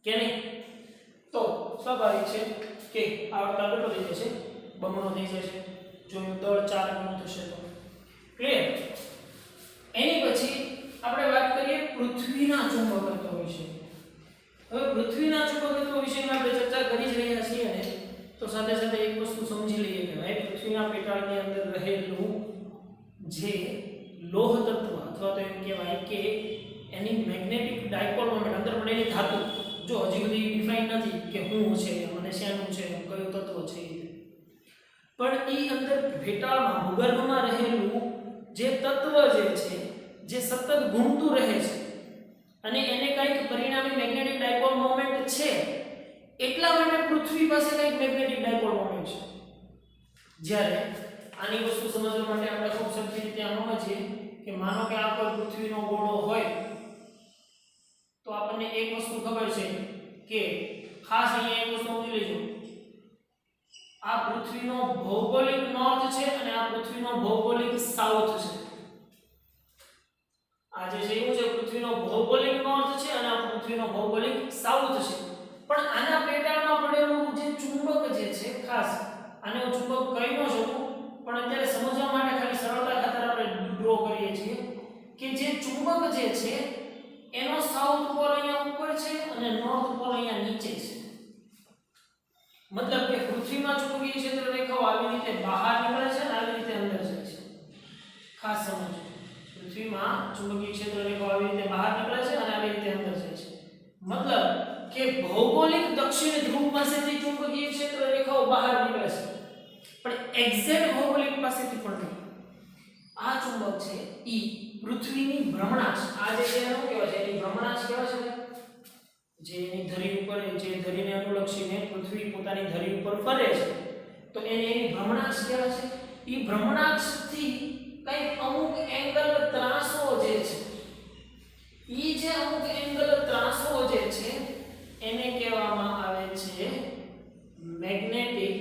કે નહીં? તો સ્વાભાવિક છે કે આવર્તન કેટલો થઈ જશે? બમણો થઈ જશે જો દળ 4 ગણું થશે તો. ક્લિયર? એની પછી આપણે વાત કરીએ પૃથ્વીના ચુંબકત્વ વિશે. હવે પૃથ્વીના ચુંબકત્વ વિશેની આપણે ચર્ચા કરી જ રહ્યા છીએ ને, તો સાથે સાથે એક વસ્તુ સમજી લઈએ કે ભાઈ પૃથ્વીના પેટાળની અંદર રહેલું જે લોહ તત્વ અથવા તો એમ કહેવાય કે એની મેગ્નેટિક ડાયપોલ મોમેન્ટ અંદર પડેલી ધાતુ, જો હજી સુધી ડિફાઇન નથી કે શું છે અને શેનું છે, કયું તત્વ છે, પણ એ અંદર પેટાળમાં ભૂગર્ભમાં રહેલું જે તત્વ છે જે સતત ઘૂમતું રહે છે અને એને કંઈક પરિણામી મેગ્નેટિક ડાયપોલ મોમેન્ટ છે, એટલા માટે પૃથ્વી પાસે કંઈક મેગ્નેટિક ડાયપોલ મોમેન્ટ છે. જ્યારે આની વસ્તુ સમજવા માટે આપણે ખૂબ સરખી રીતે સમજીએ કે માનો કે આ કોઈ પૃથ્વીનો ગોળો હોય તો આપણને એક વસ્તુ ખબર છે કે ખાસ અહીંયા એક વસ્તુ સમજી લેજો, આ પૃથ્વીનો ભૌગોલિક નોર્થ છે અને આ પૃથ્વીનો ભૌગોલિક સાઉથ છે. આ જે છે એવું છે પૃથ્વીનો ભૌગોલિક નોર્થ છે અને આ પૃથ્વીનો ભૌગોલિક સાઉથ છે. પણ આના પેટાળમાં પડેલું જે ચુંબક જે છે, ખાસ આને હું ચુંબક કહી ન શકું પણ અત્યારે સમજવા માટે ખાલી સરળતા ખાતર આપણે ડ્રો કરીએ છીએ કે જે ચુંબક જે છે એનો સાઉથ પોલ અહીંયા ઉપર છે અને નોર્થ પોલ અહીંયા નીચે છે. મતલબ કે પૃથ્વીમાં ચુંબકીય ક્ષેત્ર રેખાઓ આવી રીતે બહાર નીકળે છે અને આવી રીતે અંદર જાય છે. ખાસ સમજો, પૃથ્વીમાં ચુંબકીય ક્ષેત્ર રેખાઓ આવી રીતે બહાર નીકળે છે અને આવી રીતે અંદર જાય છે. મતલબ કે ભૌગોલિક દક્ષિણ ધ્રુવ પાસેથી ચુંબકીય ક્ષેત્ર રેખાઓ બહાર નીકળે છે પણ એક્ઝેક્ટ ભૌગોલિક પાસેથી પણ નહીં. આ ચુંબક છે ઈ પૃથ્વીની ભ્રમણાક્ષ, આ જે છે એનું કહેવાય છે એની ભ્રમણાક્ષ કહેવાય છે, જે એની ધરી ઉપર જે ધરીને અનુલક્ષીને પૃથ્વી પોતાની ધરી ઉપર ફરે છે તો એની ભ્રમણાક્ષ કહેવાય છે. ઈ ભ્રમણાક્ષથી કંઈક અમુક એંગલ ત્રાસો જે છે, ઈ જે અમુક એંગલ ત્રાસો જે છે એને કહેવામાં આવે છે મેગ્નેટિક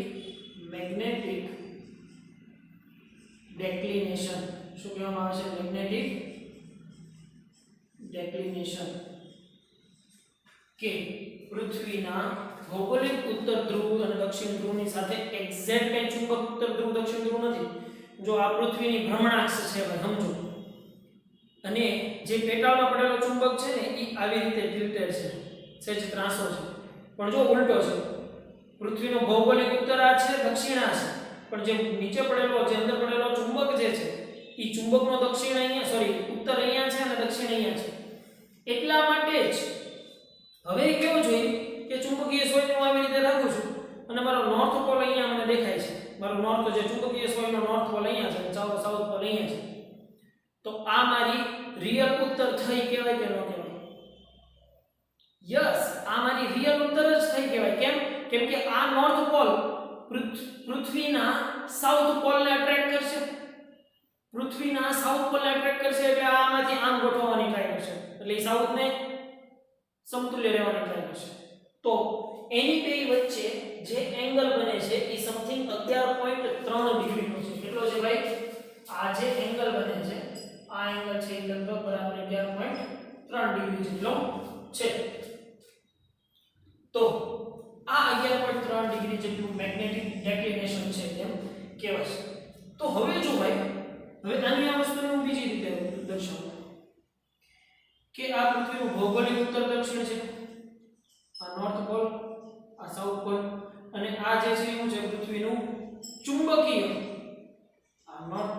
ડેક્લિનેશન. શું કહેવામાં આવે છે? મેગ્નેટિક ડેક્લિનેશન. કે પૃથ્વીના ભૌગોલિક ઉત્તર ધ્રુવ અને દક્ષિણ ધ્રુવની સાથે એક્ઝેક્ટ કઈ ચુંબક ઉત્તર ધ્રુવ દક્ષિણ ધ્રુવ નથી. જો આ પૃથ્વીની ભ્રમણાક્ષ છે ભાઈ સમજો, અને જે પેટાળમાં પડેલો ચુંબક છે ને એ આવી રીતે ટિલ્ટેડ છે, સહેજ ત્રાસો છે, પણ જો ઉલટો છે, પૃથ્વીનો ભૌગોલિક ઉત્તર આ છે, દક્ષિણ આ છે, પણ જે નીચે પડેલો જે અંદર પડેલો ચુંબક જે છે એ ચુંબકનો દક્ષિણ અહીંયા સોરી ઉત્તર અહીંયા છે અને દક્ષિણ અહીંયા છે. એટલા માટે જ હવે કેવું જોઈએ કે ચુંબકીય સોયને હું આવી રીતે રાખું છું અને મારો નોર્થ પોલ અહીંયા મને દેખાય છે. મારો નોર્થ જે ચુંબકીય સોયનો નોર્થ પોલ અહીંયા છે, સાઉથ પોલ અહીંયા છે. તો આ મારી રિયલ ઉત્તર થઈ કહેવાય કે ન કહેવાય? યસ, આ મારી રિયલ ઉત્તર જ થઈ કહેવાય. કેમ કે આ નોર્થ પોલ પૃથ્વીના સાઉથ પોલને એટ્રેક્ટ કરશે. પૃથ્વીના સાઉથ પોલને એટ્રેક્ટ કરશે એટલે આમાંથી આમ ગોઠવવાની ટ્રાય કરશે, એટલે એ સાઉથને સમતુલ્ય રહેવાની ટ્રાય કરશે. તો એની બે વચ્ચે જે એંગલ બને છે એ સમથિંગ 11.3 ડિગ્રીનો છે. કેટલો છે ભાઈ? આ જે એંગલ બને છે આ એંગલ છે એ લગભગ બરાબર 11.3 ડિગ્રી જેટલો છે. તો આ 11.3 ડિગ્રી જેટલું મેગ્નેટિક ડિક્લિનેશન છે એમ કહેવાય. તો હવે જો ભાઈ હવે આની આ વસ્તુને હું બીજી રીતે દર્શાવું કે આ પૃથ્વીનું ભૌગોલિક ઉત્તર દક્ષિણ છે, આ નોર્થ પોલ, આ સાઉથ પોલ, અને આ જે છે શું છે પૃથ્વીનું ચુંબકીય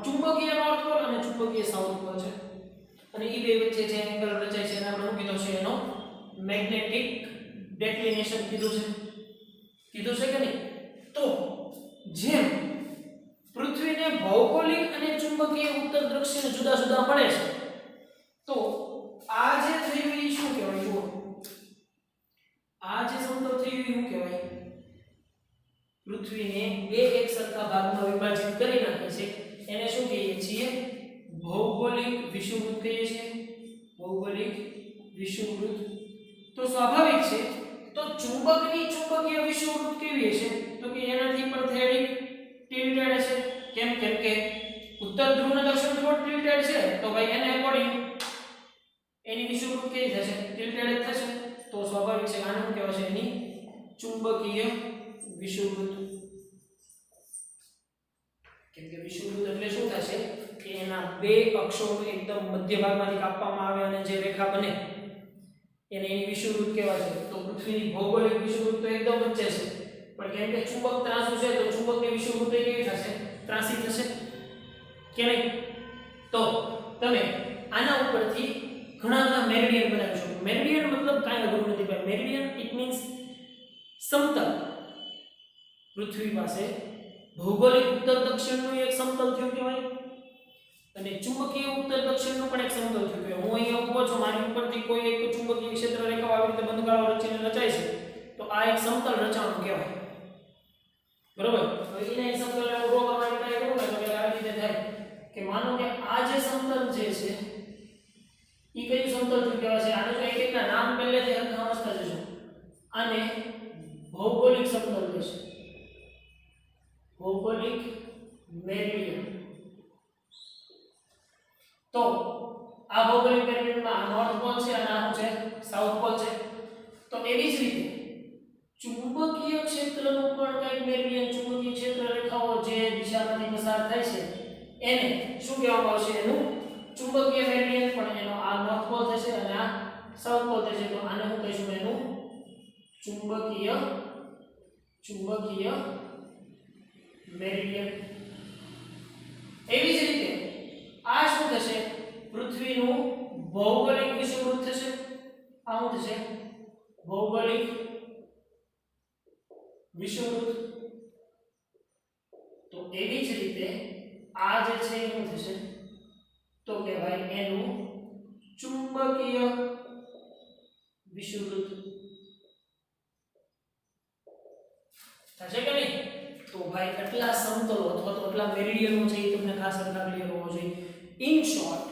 ચુંબકીય નોર્થ પોલ અને ચુંબકીય સાઉથ પોલ છે. અને એ બે વચ્ચે જે એંગલ રચાય છે એને આપણે શું કીધું છે? એનો મેગ્નેટિક ડિક્લિનેશન કીધું છે કે નહીં? તો જેમ પૃથ્વીને ભૌગોલિક અને ચુંબકીય ઉત્તર દક્ષિણ જુદા જુદા મળે છે, તો આ જે થયું એ શું કહેવાય? જુઓ, આ જે સમતલ થયું એ શું કહેવાય? પૃથ્વીને બે એક સરખા ભાગમાં વિભાજિત કરી નાખે છે એને શું કહીએ છીએ? ભૌગોલિક વિષુવવૃત્ત કહીએ છીએ. ભૌગોલિક વિષુવવૃત્ત. તો સ્વાભાવિક છે, તો ચુંબકની ચુંબકીય વિષુવવૃત્ત કેવી હશે? તો કે એનાથી પણ થોડી ટિલ્ટેડ હશે. કેમ કે ઉત્તર ધ્રુવ અને દક્ષિણ ધ્રુવ ટિલ્ટેડ છે, તો ભાઈ એને અકોર્ડિંગ એની વિષુવવૃત્ત કેવી થશે? ટિલ્ટેડ જ થશે. તો સ્વાભાવિક છે આનું કહેવાય છે એની ચુંબકીય વિષુવવૃત્ત. કેમ કે વિષુવવૃત્ત એટલે શું થશે કે એના બે અક્ષો એકદમ મધ્ય ભાગમાંથી કાપવામાં આવે અને જે રેખા બને એને એની વિષુવવૃત્ત કહેવાય છે. તો પૃથ્વીની ભૌગોલિક વિષુવવૃત્ત તો એકદમ વચ્ચે છે, પણ કેમ કે ચુંબક ત્રાંસુ છે તો ચુંબકની વિષુવવૃત્ત કેવી થશે? ત્રાંસી થશે કે નહીં? તો તમે આના ઉપરથી ઘણા બધા મેરિડિયન બનાવી શકો. મેરિડિયન મતલબ કાંઈ અઘરું નથી ભાઈ. મેરિડિયન ઇટ મીન્સ સમતલ. પૃથ્વી પાસે ભૌગોલિક ઉત્તર દક્ષિણનું એક સમતલ થયું કહેવાય અને ચુંબકીય ઉત્તર દક્ષિણનું પણ એક સમતલ થયું કહેવાય. હું અહીંયા ઊભો છું, મારી ઉપરથી કોઈ એક ચુંબકીય ક્ષેત્ર રેખા આવી રીતે બંધગાળો રચીને રચાય છે, તો આ એક સમતલ રચાણું કહેવાય. બરોબર? હવે એને સમતલને ડ્રો કરવાની ટ્રાય કરું ને તો આવી રીતે થાય કે માનો કે આ જે સમતલ જે છે ઈ કયું સમતલ કહેવાય છે? આને જો એક એકના નામ પહેલેથી હરખા સમજતા જશો. આને ભૌગોલિક સમતલ કહેશે. ભૌગોલિક મેરિડિયન. તો આ ભૌગોલિક મેરિડિયનમાં આ નોર્થ પોલ છે અને આ છે સાઉથ પોલ છે. તો એવી જ રીતે ચુંબકીય ક્ષેત્રનું પણ કંઈક મેરિડિયન, ચુંબકીય ક્ષેત્ર રેખાઓ જે દિશામાંથી પસાર થાય છે એને શું કહેવામાં આવશે? એનું ચુંબકીય મેરિડિયન. પણ એનો આ નોર્થ પોલ થશે અને આ સાઉથ પોલ થશે, તો આને હું કહીશું એનું ચુંબકીય મેરિડિયન. એવી જ રીતે આ શું થશે? પૃથ્વીનું ભૌગોલિક વિષુવવૃત્ત થશે. આ શું થશે? ભૌગોલિક વિષુવવૃત્ત. તો એવી જ રીતે આ જે છે એ શું થશે? તો કહેવાય એનું ચુંબકીય વિષુવવૃત્ત. થશે કે નહીં? તો ભાઈ આટલા સમતલો અથવા તો આટલા મેરિડિયનો છે એ તમને ખાસ અંદાજ ક્લિયર હોવો જોઈએ. ઇન શોર્ટ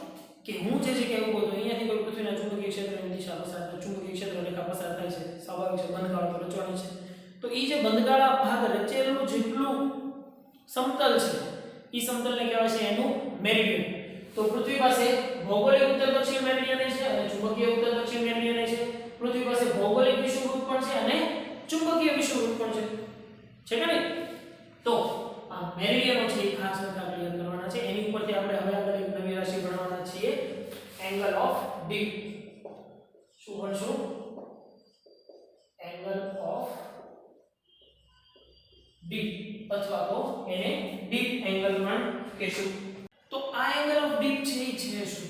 કે હું જે કહેવું હતું, અહીંયાથી કોઈ પૃથ્વીના ચુંબકીય ક્ષેત્રની દિશા પસાર થાય, ચુંબકીય ક્ષેત્ર રેખા પસાર થાય છે, સ્વાભાવિક છે બંધગાળો તો રચવાની છે. તો એ જે બંધગાળા ભાગ રચેલું જેટલું સમતલ છે એ સમતલને કહેવાય છે એનું મેરિડિયન. તો પૃથ્વી પાસે ભૌગોલિક ઉત્તર દક્ષિણ મેરિડિયન છે અને ચુંબકીય ઉત્તર દક્ષિણ મેરિડિયન છે. પૃથ્વી પાસે ભૌગોલિક વિષુવવૃત્ત પણ છે અને ચુંબકીય વિષુવવૃત્ત પણ છે કે નહીં? તો આ મેરિડિયનો છે એ ખાસ નોંધ ક્લિયર કરવાના છે. એની ઉપરથી આપણે હવે આગળ એક નવી રાશિ ભણવાના છીએ, એંગલ ઓફ ડી. શું ભણશું? અથવા તો એને ડીપ એંગલ પણ કહેશું. તો આ એંગલ ઓફ ડીપ છે એ છે શું?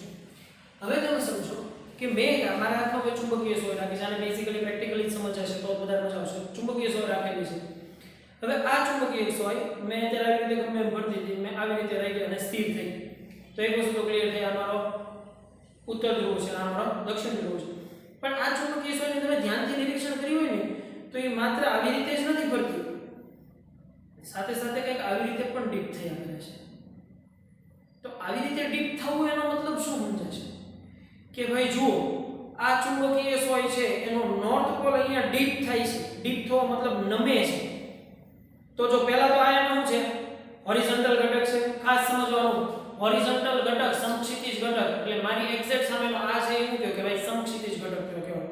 હવે તમે સમજો કે મેં મારા હાથમાં કોઈ ચુંબકીય સોય રાખી છે, આને બેઝિકલી પ્રેક્ટિકલી જ સમજાશે તો વધારે મજા આવશે. ચુંબકીય સોય રાખેલી છે. હવે આ ચુંબકીય સોય મેં અત્યારે આવી રીતે ગમે એમ ભરતી હતી, મેં આવી રીતે રહી ગઈ અને સ્થિર થઈ. તો એક વસ્તુ ક્લિયર થઈ, આ મારો ઉત્તર ધ્રુવ છે, આ મારો દક્ષિણ ધ્રુવ છે. પણ આ ચુંબકીય સોયને તમે ધ્યાનથી નિરીક્ષણ કર્યું હોય ને તો એ માત્ર આવી રીતે જ નથી ફરતી, સાથે સાથે કંઈક આવી રીતે પણ ડીપ થયા કરે છે. તો આવી રીતે ડીપ થવું એનો મતલબ શું સમજાશે કે ભાઈ જુઓ, આ ચુંબકીય સોય છે એનો નોર્થ પોલ અહીંયા ડીપ થાય છે. ડીપ થવો મતલબ નમે છે. તો જો પહેલા તો આ એનું છે હોરિઝોન્ટલ ઘટક છે. ખાસ સમજવાનું, હોરિઝોન્ટલ ઘટક સમક્ષિતિજ ઘટક એટલે મારી એક્ઝેક્ટ સામેનો આ છે એવું કહ્યું કે ભાઈ સમક્ષિતિજ ઘટક થયો કહેવાય,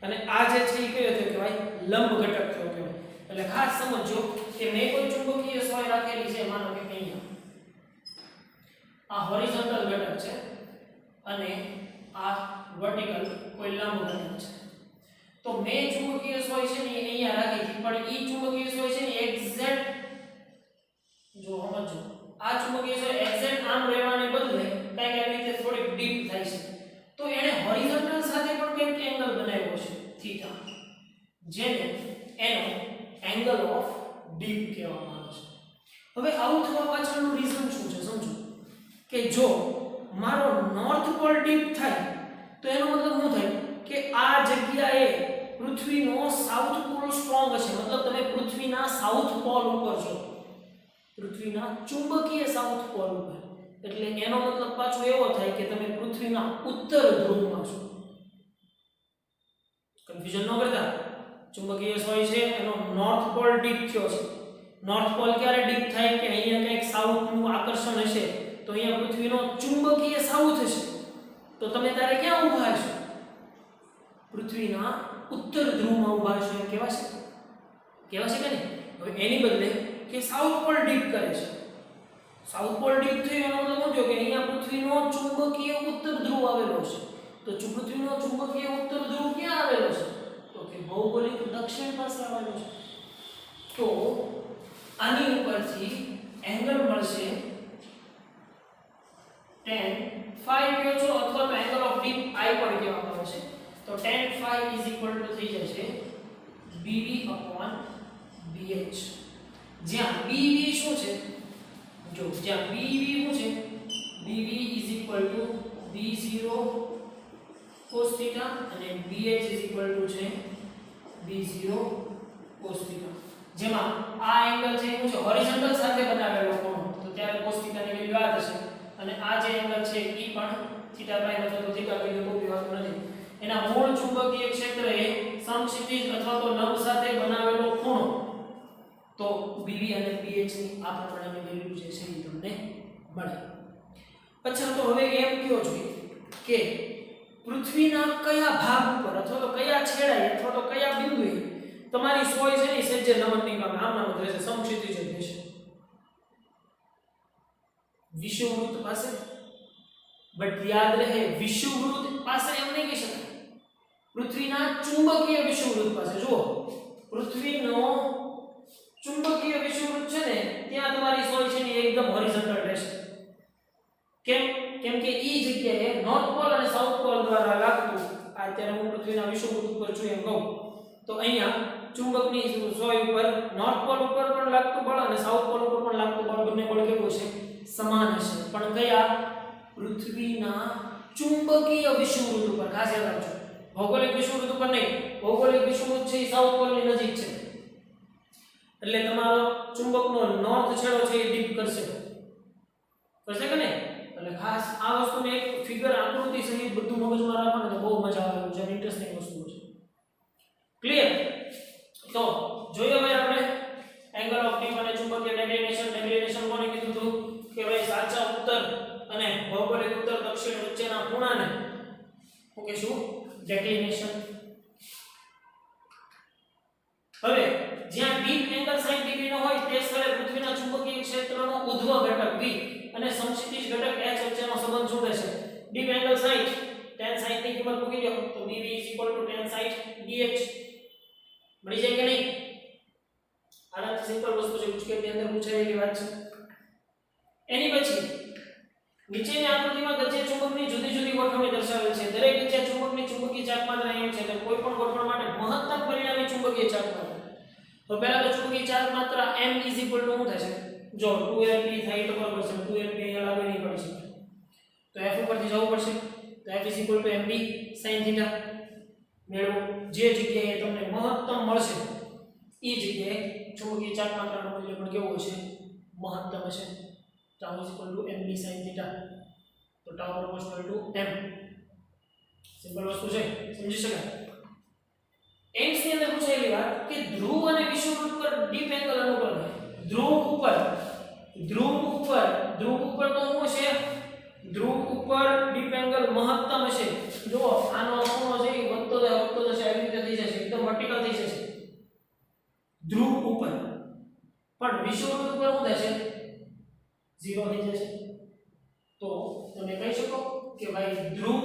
અને આ જે છે એ કયો થયો કહેવાય લંબ ઘટક થયો કહેવાય. એટલે ખાસ સમજો કે મેં કોઈ ચુંબકીય સોય રાખેલી છે, માનો કે અહીંયા આ હોરિઝોન્ટલ ઘટક છે અને આ વર્ટિકલ કોઈ લંબ ઘટક છે. તો મેં ચુંબકીય સોય છે ને અહીંયા રાખી હતી, પણ ઈ ચુંબકીય સોય છે ને એક્ઝેક્ટ જો સમજો, આ ચુંબકીય સોય એક્ઝેક્ટ આમ રહેવાને બદલે કંઈક આવી રીતે થોડીક ડીપ થાય છે. તો એણે હોરિઝોન્ટલ સાથે પણ કંઈક એંગલ બનાવ્યો છે થીટા, જેને એનો એંગલ ઓફ ડીપ કહેવામાં આવે છે. હવે આવું થવા પાછળનું રીઝન શું છે સમજો કે જો મારો નોર્થ પોલ ડીપ થાય તો એનો મતલબ શું થાય કે આ જગ્યાએ પૃથ્વીનો સાઉથ પોલ સ્ટ્રોંગ હશે. મતલબ તમે પૃથ્વીના સાઉથ પોલ ઉપર છો, પૃથ્વીના ચુંબકીય સાઉથ પોલ ઉપર. એટલે એનો મતલબ પાછો એવો થાય કે તમે પૃથ્વીના ઉત્તર ધ્રુવમાં છો. કન્ફ્યુઝન ન કરતા, ચુંબકીય સોય છે એનો નોર્થ પોલ ડીપ થયો છે. નોર્થ પોલ ક્યારે ડીપ થાય કે અહીંયા કંઈક સાઉથનું આકર્ષણ હશે, તો અહીંયા પૃથ્વીનો ચુંબકીય સાઉથ હશે. તો તમે તારે ક્યાં ઊભા છો? પૃથ્વીના ઉત્તર ધ્રુવમાં ઊભા છો એમ કહેવાશે કે નહીં? હવે એની બદલે કે સાઉથ પોલ ડીપ કરે છે. સાઉથ પોલ ડીપ થયો એનો મતલબ શું થયો કે અહીંયા પૃથ્વીનો ચુંબકીય ઉત્તર ધ્રુવ આવેલો છે. તો પૃથ્વીનો ચુંબકીય ઉત્તર ધ્રુવ ક્યાં આવેલો છે? તો કે ભૌગોલિક દક્ષિણ પાસે આવેલો છે. તો આની ઉપરથી એંગલ મળશે tan phi કયો છો, અથવા તો એંગલ ઓફ ડીપ I પણ કહેવામાં આવે છે. તો tan phi થઈ જશે BV/BH, જ્યાં BV શું છે? જો જ્યાં BV શું છે? BV B0 cos θ અને BH છે B0 cos θ. જેમાં આ એંગલ છે શું છે? હોરિઝોન્ટલ સાથે બનાવેલો કોણ, તો ત્યારે cos θ ની વેલ્યુ આ થશે. અને આ જે એંગલ છે એ પણ θ' અથવા તો θ કહી દો વિવાદ નથી. એના મૂળ ચુંબકીય ક્ષેત્ર એ સમક્ષિતિજ અથવા તો લંબ સાથે બનાવેલો ખૂણો. તો BV અને BH ની આ પ્રમાણેની વેલ્યુ જે છે એ તમને મળે. અચ્છા, તો હવે એમ કયો જોઈએ કે પૃથ્વીના કયા ભાગ ઉપર અથવા તો કયા છેડાએ અથવા તો કયા બિંદુએ તમારી સોય છે ને સજ્જ નમન ની પામે આમ નામ રહેશે, સમક્ષિતિજ જ રહેશે. વિષુવવૃત્ત પાસે. બટ યાદ રહે, વિષુવવૃત્ત પાસે એમ નહીં કહી શકાય, પૃથ્વીના ચુંબકીય વિષુવવૃત્ત પાસે. જુઓ, પૃથ્વીનો ચુંબકીય વિષુવવૃત્ત છે ને ત્યાં તમારી સોય છે ને એકદમ હોરિઝોન્ટલ રહેશે. કેમ કે ઈ જગ્યાએ નોર્થ પોલ અને સાઉથ પોલ દ્વારા લાગતું, અત્યારે હું પૃથ્વીના વિષુવવૃત્ત ઉપર છું એમ કહું તો અહીંયા ચુંબકની સોય ઉપર નોર્થ પોલ ઉપર પણ લાગતું બળ અને સાઉથ પોલ ઉપર પણ લાગતું બળ બંને બળ કેવું છે? સમાન હશે. પણ કયા? પૃથ્વીના ચુંબકીય વિષુવવૃત્ત ઉપર. ખાસ યાદ રાખજો, ભૌગોલિક વિષુવવૃત્ત ઉપર નહીં. ભૌગોલિક વિષુવવૃત્ત છે એ સાઉથ પોલની નજીક છે, એટલે તમારો ચુંબકનો નોર્થ છેડો છે એ ડીપ કરશે કે નહીં? એટલે ખાસ આ વસ્તુને એક ફિગર આકૃતિ સહિત બધું મગજમાં રાખવાનું તો બહુ મજા આવે છે, ઇન્ટરેસ્ટિંગ વસ્તુ છે. ક્લિયર? તો જોઈએ ભાઈ આપણે એંગલ ઓફ ડીપ અને ચુંબકીય ડિક્લિનેશન કોને કીધું હતું કે ભાઈ સાચા ઉત્તર અને ભૌગોલિક ઉત્તર દક્ષિણ વચ્ચેના ખૂણાને શું કહેશું? ડિક્લિનેશન. હવે જ્યાં ડીપ એંગલ 60 ડિગ્રીનો હોય તે સ્થળે પૃથ્વીના ચુંબકીય ક્ષેત્રનો ઉધ્વ ઘટક V અને સમક્ષિતિજ ઘટક H વચ્ચેનો સંબંધ શું થશે? ડીપ એંગલ 60 tan 60 ની કિંમત મૂકી દો તો BV tan 60 BH મળી જાય કે નહીં? આનાથી સિમ્પલ વસ્તુ છે, ઉચકે દે ની અંદર પૂછાયેલી વાત છે. એની પછી નીચેની આકૃતિમાં ગજ્ય ચુંબકની જુદી જુદી ગોઠવણી દર્શાવેલ છે. દરેક ગજ્ય ચુંબકની ચુંબકીય ચાક માત્રા એમ છે કે કોઈ પણ ગોઠવણ માટે મહત્તમ પરિણામી ચુંબકીય ચાક માત્રા. તો પહેલા તો ચુંબકીય ચાક માત્રા m શું થશે? જો 2lp થાય તો બરાબર છે. 2lp અહીંયા લાગુ નહીં પડી શકે. તો f ઉપરથી જવું પડશે. તો f mb sin θ મેળવો. જે જગ્યાએ તમને મહત્તમ મળશે એ જગ્યાએ ચુંબકીય ચાક માત્રાનું મૂલ્ય પણ કેવું હશે? મહત્તમ હશે. tau mb sin θ. તો tau proportional to m. Simple વસ્તુ છે, સમજી શકાય. એમ્સ ની અંદર પૂછાયેલી વાત કે ધ્રુવ અને વિષુવવૃત્ત પર ડીપ એંગલ અનુકૂળ છે. ધ્રુવ ઉપર તો શું છે? ધ્રુવ ઉપર ડીપ એંગલ મહત્તમ હશે. જો આનો ખૂણો છે એ વધતો જશે આવી રીતે થઈ જશે, એકદમ વર્ટિકલ થઈ જશે ધ્રુવ ઉપર. પણ વિષુવવૃત્ત ઉપર શું થશે? 0 થઈ જશે. તો તમે કહી શકો કે ભાઈ ધ્રુવ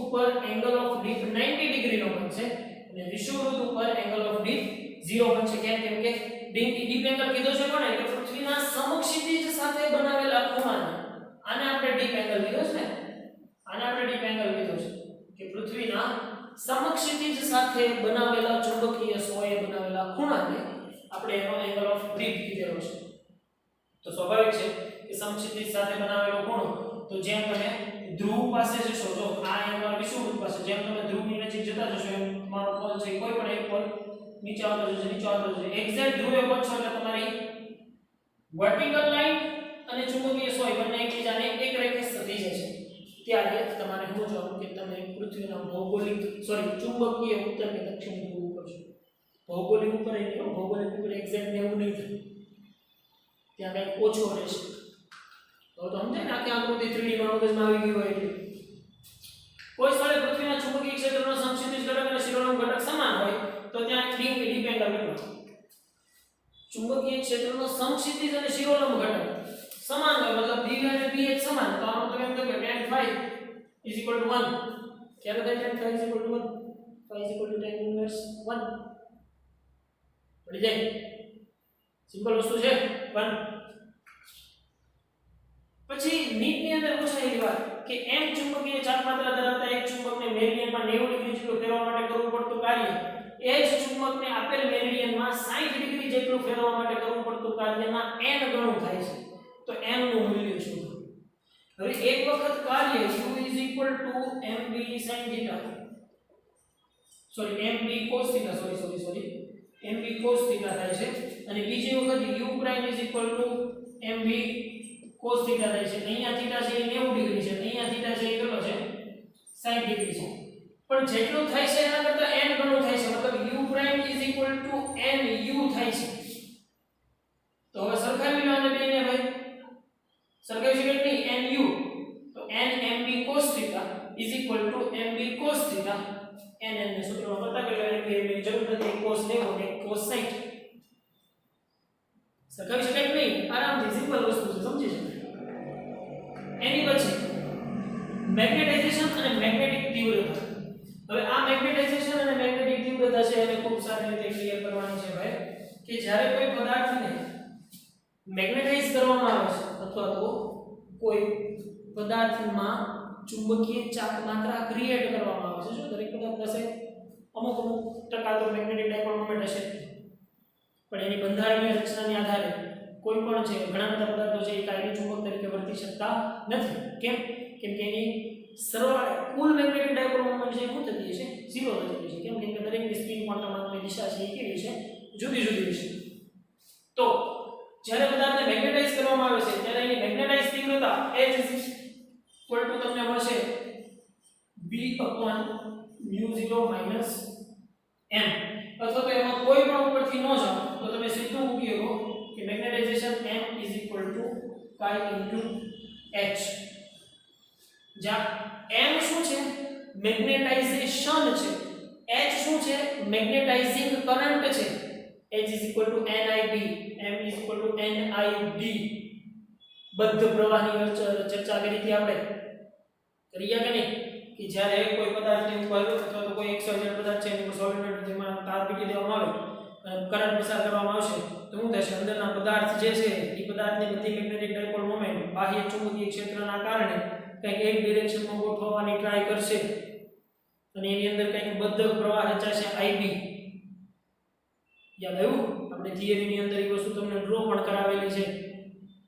ઉપર એંગલ ઓફ ડીપ 90 ડિગ્રી નો બનશે અને વિષુવવૃત્ત ઉપર એંગલ ઓફ ડીપ 0 બનશે. કેમ કે ડીપ એંગલ કીધો છે કોણે? કે પૃથ્વીના સમક્ષિતિજ સાથે બનાવેલા ખૂણાને. આને આપણે ડીપ એંગલ કીધો છે ને, કે પૃથ્વીના સમક્ષિતિજ સાથે બનાવેલા ચુંબકીય સોએ બનાવેલા ખૂણાને આપણે એનો એંગલ ઓફ ડીપ કીધેલો છે. તો સ્વાભાવિક છે કે સમક્ષિતિજ સાથે બનાવેલો ખૂણો, તો જેમ તમે ધ્રુવ પાસે જશો, જો આ એંગલ વિષુવવૃત્ત પાસે, જેમ તમે ધ્રુવની નજીક જતા જશો એમ તમારો પોલ છે કોઈ પણ એક પોલ નીચે આવતો જશે. એક્ઝેક્ટ ધ્રુવે પહોંચો એટલે તમારી વર્ટિકલ લાઈન અને ચુંબકીય સોય બંને એકબીજાને એક રેખાસ્થ થઈ જશે. ત્યારે તમારે શું જોવાનું કે તમે પૃથ્વીના ચુંબકીય ઉત્તરની દક્ષિણ ધ્રુવ ઉપર છો. ભૌગોલિક ઉપર એક્ઝેક્ટ એવું નહીં થાય, ત્યાં કંઈક ઓછો રહેશે. તો સમજે ને આખી આકૃતિ 3D માં મગજમાં આવી ગઈ હોય એટલે કોઈ સ્થળે પૃથ્વીના ચુંબકીય ક્ષેત્રનો સમક્ષિતિજ ઘટક અને શિરોલંબ ઘટક સમાન હોય તો ત્યાં ડીપ એંગલ કેટલો? ચુંબકીય ક્ષેત્રનો સમક્ષિતિજ અને શિરોલંબ ઘટક સમાન હોય, મતલબ d અને ph સમાન. તો આનો મતલબ એમ થાય કે tan phi = 1. ક્યારે થાય tan phi = 1? phi = tan inverse 1. પડી જાય. સિમ્પલ વસ્તુ છે. 1. પછી નીચની અંદર પૂછાયેલી વાત કે m ચુંબકીય ચાક માત્રા ધરાવતા એક ચુંબકને મેરિડિયનમાં 90 ડિગ્રી જેટલું ફેરવવા માટે કરવું પડતું કાર્ય એ જ ચુંબકને આપેલ મેરિડિયનમાં 60 ડિગ્રી જેટલું ફેરવવા માટે કરવું પડતું કાર્યના n ગણું થાય છે. તો n નું મૂલ્ય શોધો. હવે એક વખત કાર્ય u mb sin θ mb cos θ mb cos θ થાય છે અને બીજી વખત u prime mb cos θ થાય છે. અહીંયા θ છે એ 90 ડિગ્રી છે, અહીંયા θ છે એ કેટલો છે? 60 ડિગ્રી છે. પણ જેટલું થાય છે એના કરતા n ગણું થાય છે, મતલબ u prime nu થાય છે. તો હવે સરખાવી લો આને બેને ભાઈ. સરખાવી શકે નહીં nu. તો n mb cos θ mb cos θ n ને સૂત્રમાં બતાવી લો. mb ની જરૂર નથી, cos લેવો ને cos 60. સરખાવી શકે નહીં, આરામથી સિમ્પલ વસ્તુ છે, સમજી શકો. એની પછી મેગ્નેટાઇઝેશન અને મેગ્નેટિક તીવ્રતા. હવે આ મેગ્નેટાઇઝેશન અને મેગ્નેટિક તીવ્રતા છે એને ખૂબ સારી રીતે ક્લિયર કરવાની છે ભાઈ. કે જ્યારે કોઈ પદાર્થને મેગ્નેટાઇઝ કરવામાં આવે છે અથવા તો કોઈ પદાર્થમાં ચુંબકીય ચાક માત્રા ક્રિએટ કરવામાં આવે છે, જો દરેક પદાર્થ પાસે અમુક ટકા તો મેગ્નેટિક ડાયપોલ મોમેન્ટ હશે, પણ એની બંધારણીય રચનાને આધારે કોઈ પણ છે ઘણા બધા પદાર્થો છે એ કાયમી ચુંબક તરીકે વર્તી શકતા નથી. કેમ કે એની સરવાળે કુલ મેગ્નેટિક ડાયપોલ મોમેન્ટ છે શું થતી છે? 0 થતી છે. કેમ કે દરેકની સ્પિન ક્વોન્ટમ આંકની દિશા છે એ કેવી છે? જુદી જુદી છે. તો જ્યારે પદાર્થને મેગ્નેટાઇઝ કરવામાં આવે છે ત્યારે એની મેગ્નેટાઇઝ તીવ્રતા h તમને મળશે b/μ0 - m. અથવા તો એમાં કોઈ પણ ઉપરથી ન જાઓ તો તમે સીધું મૂકી શકો કે મેગ્નેટાઇઝેશન m chi × h. જ્યાં m શું છે? મેગ્નેટાઇઝેશન છે. h શું છે? મેગ્નેટાઇઝિંગ કરંટ છે. h nib, m nid. બદ્ધ પ્રવાહની ચર્ચા કરી હતી આપણે, કરીયા કે નહીં? કે જ્યારે કોઈ પદાર્થની ઉપર અથવા તો કોઈ 100 પદાર્થ છે એની ઉપર સોલિનોઇડ જેમાં તાર પીટી દેવામાં આવે કરંટ પસાર કરવામાં આવશે તો શું થશે અંદરના પદાર્થ જે છે એ પદાર્થની બધી મેગ્નેટિક ડાયપોલ મોમેન્ટ બાહ્ય ચુંબકીય ક્ષેત્રના કારણે કંઈક એક ડિરેક્શનમાં ગોઠવવાની ટ્રાય કરશે અને એની અંદર કંઈક બદ્ધ પ્રવાહ રચાશે IB. યાદ આવ્યું આપણે થિયરીની અંદર એ વસ્તુ તમને ડ્રો પણ કરાવેલી છે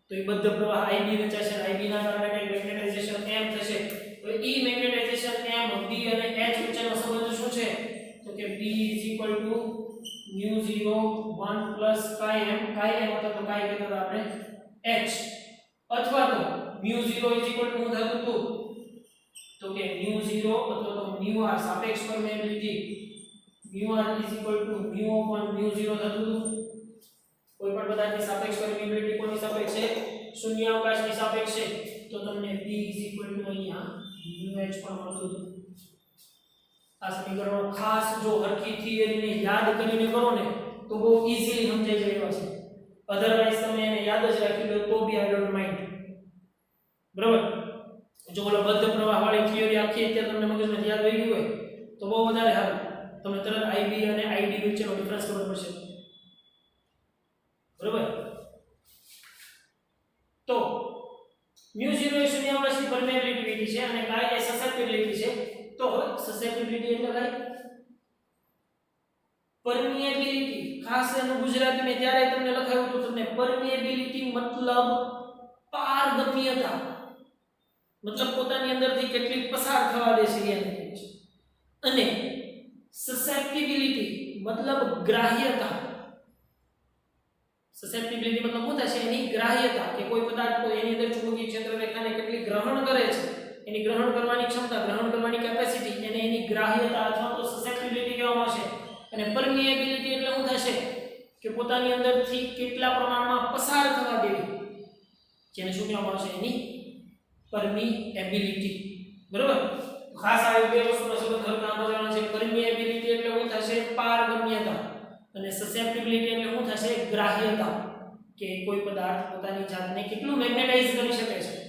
તો એ બદ્ધ પ્રવાહ IB રચાશે અને IB ના કારણે કંઈક મેગ્નેટાઇઝેશન M થશે તો એ મેગ્નેટાઇઝેશન M B અને H વચ્ચેનો સંબંધ શું છે તો કે B = μ0 1 + chi m અથવા તો chi કહેતા આપણે H અથવા તો μ0 = શું થતું હતું તો કે μ0 અથવા તો μr સાપેક્ષ પરમેબિલિટી μr = μ/μ0 થતું હતું કોઈ પણ પદાર્થની સાપેક્ષ પરમેબિલિટી કોની સાપેક્ષ છે શૂન્યાવકાશની સાપેક્ષ છે તો તમને B = અહીંયા μh પણ મળતું હતું આ સમીકરણો ખાસ જો હરખી થિયરીને યાદ કરીને કરો ને તો બહુ ઈઝીલી સમજાઈ જાય એવા છે અધરવાઇઝ તમે એને યાદ જ રાખી લો તો બી આઈ ડોન્ટ માઇન્ડ બરાબર જો ઓલા બદ્ધ પ્રવાહ વાળી થિયરી આખી અત્યારે તમને મગજમાં યાદ રહી ગયું હોય તો બહુ વધારે સારું તમને તરત IB અને ID વચ્ચેનો ડિફરન્સ ખબર પડશે બરાબર તો μ0 એ શૂન્યાવકાશની પરમેબિલિટી છે અને chi એ સસેપ્ટિબિલિટી છે તો સસેપ્ટિબિલિટી એટલે ભાઈ પરમિએબિલિટી ખાસ એનું ગુજરાતી મેં ત્યારે તમને લખાયું હતું તમને પરમિએબિલિટી મતલબ પારગમ્યતા મતલબ પોતાની અંદરથી કેટલી પસાર થવા દે છે એને કહે છે અને સસેપ્ટિબિલિટી મતલબ ગ્રાહ્યતા સસેપ્ટિબિલિટી મતલબ શું થશે એની ગ્રાહ્યતા કે કોઈ પદાર્થ કોઈ એની અંદર ચુંબકીય ક્ષેત્ર રેખાને કેટલી ગ્રહણ કરે છે એની ગ્રહણ કરવાની ક્ષમતા ગ્રહણ કરવાની કેપેસિટી એને એની ગ્રાહ્યતા અથવા તો સસેપ્ટિબિલિટી કહેવામાં આવશે અને પરમિએબિલિટી એટલે શું થશે કે પોતાની અંદરથી કેટલા પ્રમાણમાં પસાર થવા દેવી જેને શું કહેવામાં આવશે એની પરમિએબિલિટી બરોબર ખાસ આ બે વસ્તુનો સંબંધ હરખા સમજવાનો છે પરમિએબિલિટી એટલે શું થશે પારગમ્યતા અને સસેપ્ટિબિલિટી એટલે શું થશે ગ્રાહ્યતા કે કોઈ પદાર્થ પોતાની જાતને કેટલું મેગ્નેટાઇઝ કરી શકે છે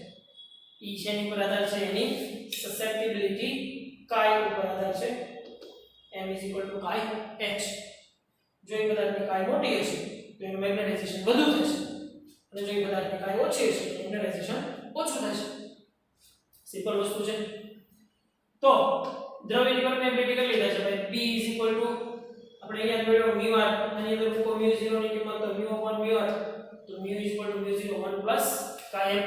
ઈ શેની પર આધાર છે એની સસેપ્ટિબિલિટી chi ઉપર આધાર છે M = chi h જો એ પદાર્થની chi મોટી હશે તો એનું મેગ્નેટાઇઝેશન વધુ થશે અને જો એ પદાર્થની chi ઓછી હશે તો મેગ્નેટાઇઝેશન ઓછું થશે સિમ્પલ વસ્તુ છે તો દ્રવ્યની પરમેબિલિટી કેટલી થશે ભાઈ B = આપણે અહીંયા મેળવ્યો μr આની અંદર મૂકો μ0 ની કિંમત તો μ/μr તો μ = μ0 1 + chi m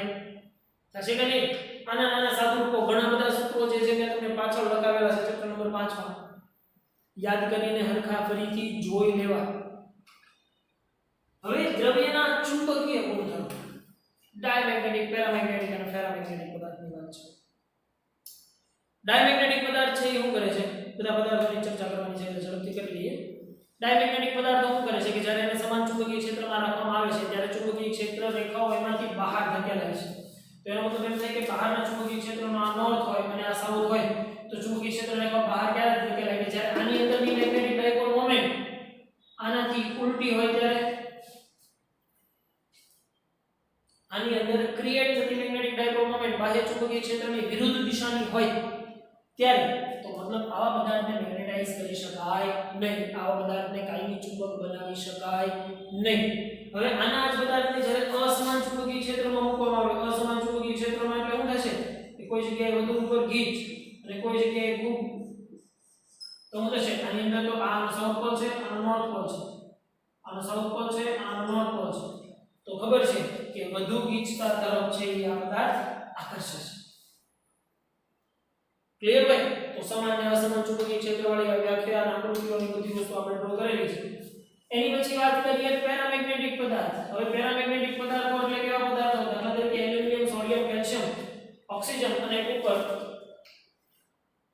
થશે કે નહીં આના નાના સાદુરૂપો ઘણા બધા સૂત્રો જે છે મેં તમને પાછળ લખાવેલા છે ચેપ્ટર નંબર 5 માં યાદ કરીને હરખા ફરીથી જોઈ લેવા હવે દ્રવ્યના ચુંબકીય ગુણધર્મો ડાયમેગ્નેટિક પેરામેગ્નેટિક અને ફેરામેગ્નેટિક પદાર્થની વાત છે ડાયમેગ્નેટિક પદાર્થ છે એ શું કરે છે બધા પદાર્થોની ચર્ચા કરવાની છે એટલે ઝડપથી કરી લઈએ ડાયમેગ્નેટિક પદાર્થો શું કરે છે કે જ્યારે એને સમાન ચુંબકીય ક્ષેત્રમાં રાખવામાં આવે છે ત્યારે ચુંબકીય ક્ષેત્ર રેખાઓ એમાંથી બહાર ધકેલાય છે તો એનો મતલબ એમ થાય કે બહારના ચુંબકીય ક્ષેત્રનો આ નોર્થ હોય અને આ સાઉથ હોય તો ચુંબકીય ક્ષેત્ર રેખા બહાર ક્યારે ધકેલાય કે જ્યારે આની અંદરની મેગ્નેટિક ડાયપોલ મોમેન્ટ આનાથી ઉલટી હોય ત્યારે આની અંદર ક્રિએટ થતી મેગ્નેટિક ડાયપોલ મોમેન્ટ બાહ્ય ચુંબકીય ક્ષેત્રની વિરુદ્ધ દિશાની હોય ત્યારે તો મતલબ આવા પદાર્થને મેગ્નેટાઇઝ કરી શકાય નહીં આવા પદાર્થને કાયમી ચુંબક બનાવી શકાય નહીં હવે આના જ પદાર્થને જ્યારે અસમાન ચુંબકીય ક્ષેત્રમાં મૂકવામાં આવે અસમાન ચુંબકીય ક્ષેત્રમાં એટલે શું થશે કે કોઈ જગ્યાએ વધુ ઉપર ગીચ અને કોઈ જગ્યાએ ખૂબ તો શું થશે આની અંદર તો આનો સાઉથ પોલ છે આનો નોર્થ પોલ છે આનો સાઉથ પોલ છે આનો નોર્થ પોલ છે તો ખબર છે કે વધુ ગીચતા તરફ છે એ આ પદાર્થ આકર્ષે છે ક્લિયર ભાઈ તો સમાન અને અસમાન ચુંબકીય ક્ષેત્રવાળી વ્યાખ્યા અને આકૃતિઓની બધી વસ્તુ આપણે ડ્રો કરેલી છે એની પછી વાત કરીએ પેરામેગ્નેટિક પદાર્થ હવે પેરામેગ્નેટિક પદાર્થો એટલે કેવા પદાર્થો દાખલા તરીકે એલ્યુમિનિયમ સોડિયમ કેલ્શિયમ ઓક્સિજન અને કોપર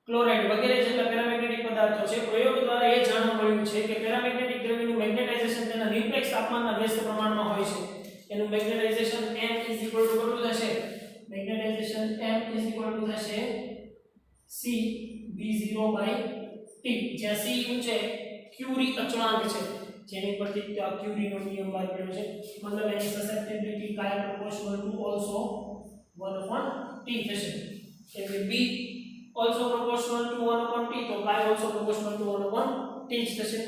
ક્લોરાઇડ વગેરે જેટલા પેરામેગ્નેટિક પદાર્થો છે પ્રયોગ દ્વારા એ જાણવા મળ્યું છે કે પેરામેગ્નેટિક દ્રવ્યનું મેગ્નેટાઇઝેશન તેના નિરપેક્ષ તાપમાનના વ્યસ્ત પ્રમાણમાં હોય છે એનું મેગ્નેટાઇઝેશન M = કેટલું થશે મેગ્નેટાઇઝેશન M = થશે C V0/T જ્યાં C શું છે ક્યુરી અચળાંક છે જેની પરથી આ ક્યુરીનો નિયમ બહાર પડ્યો છે મતલબ એની susceptibility chi proportional to also 1/T થશે એટલે B also proportional to 1/T તો chi also proportional to 1/T જ થશે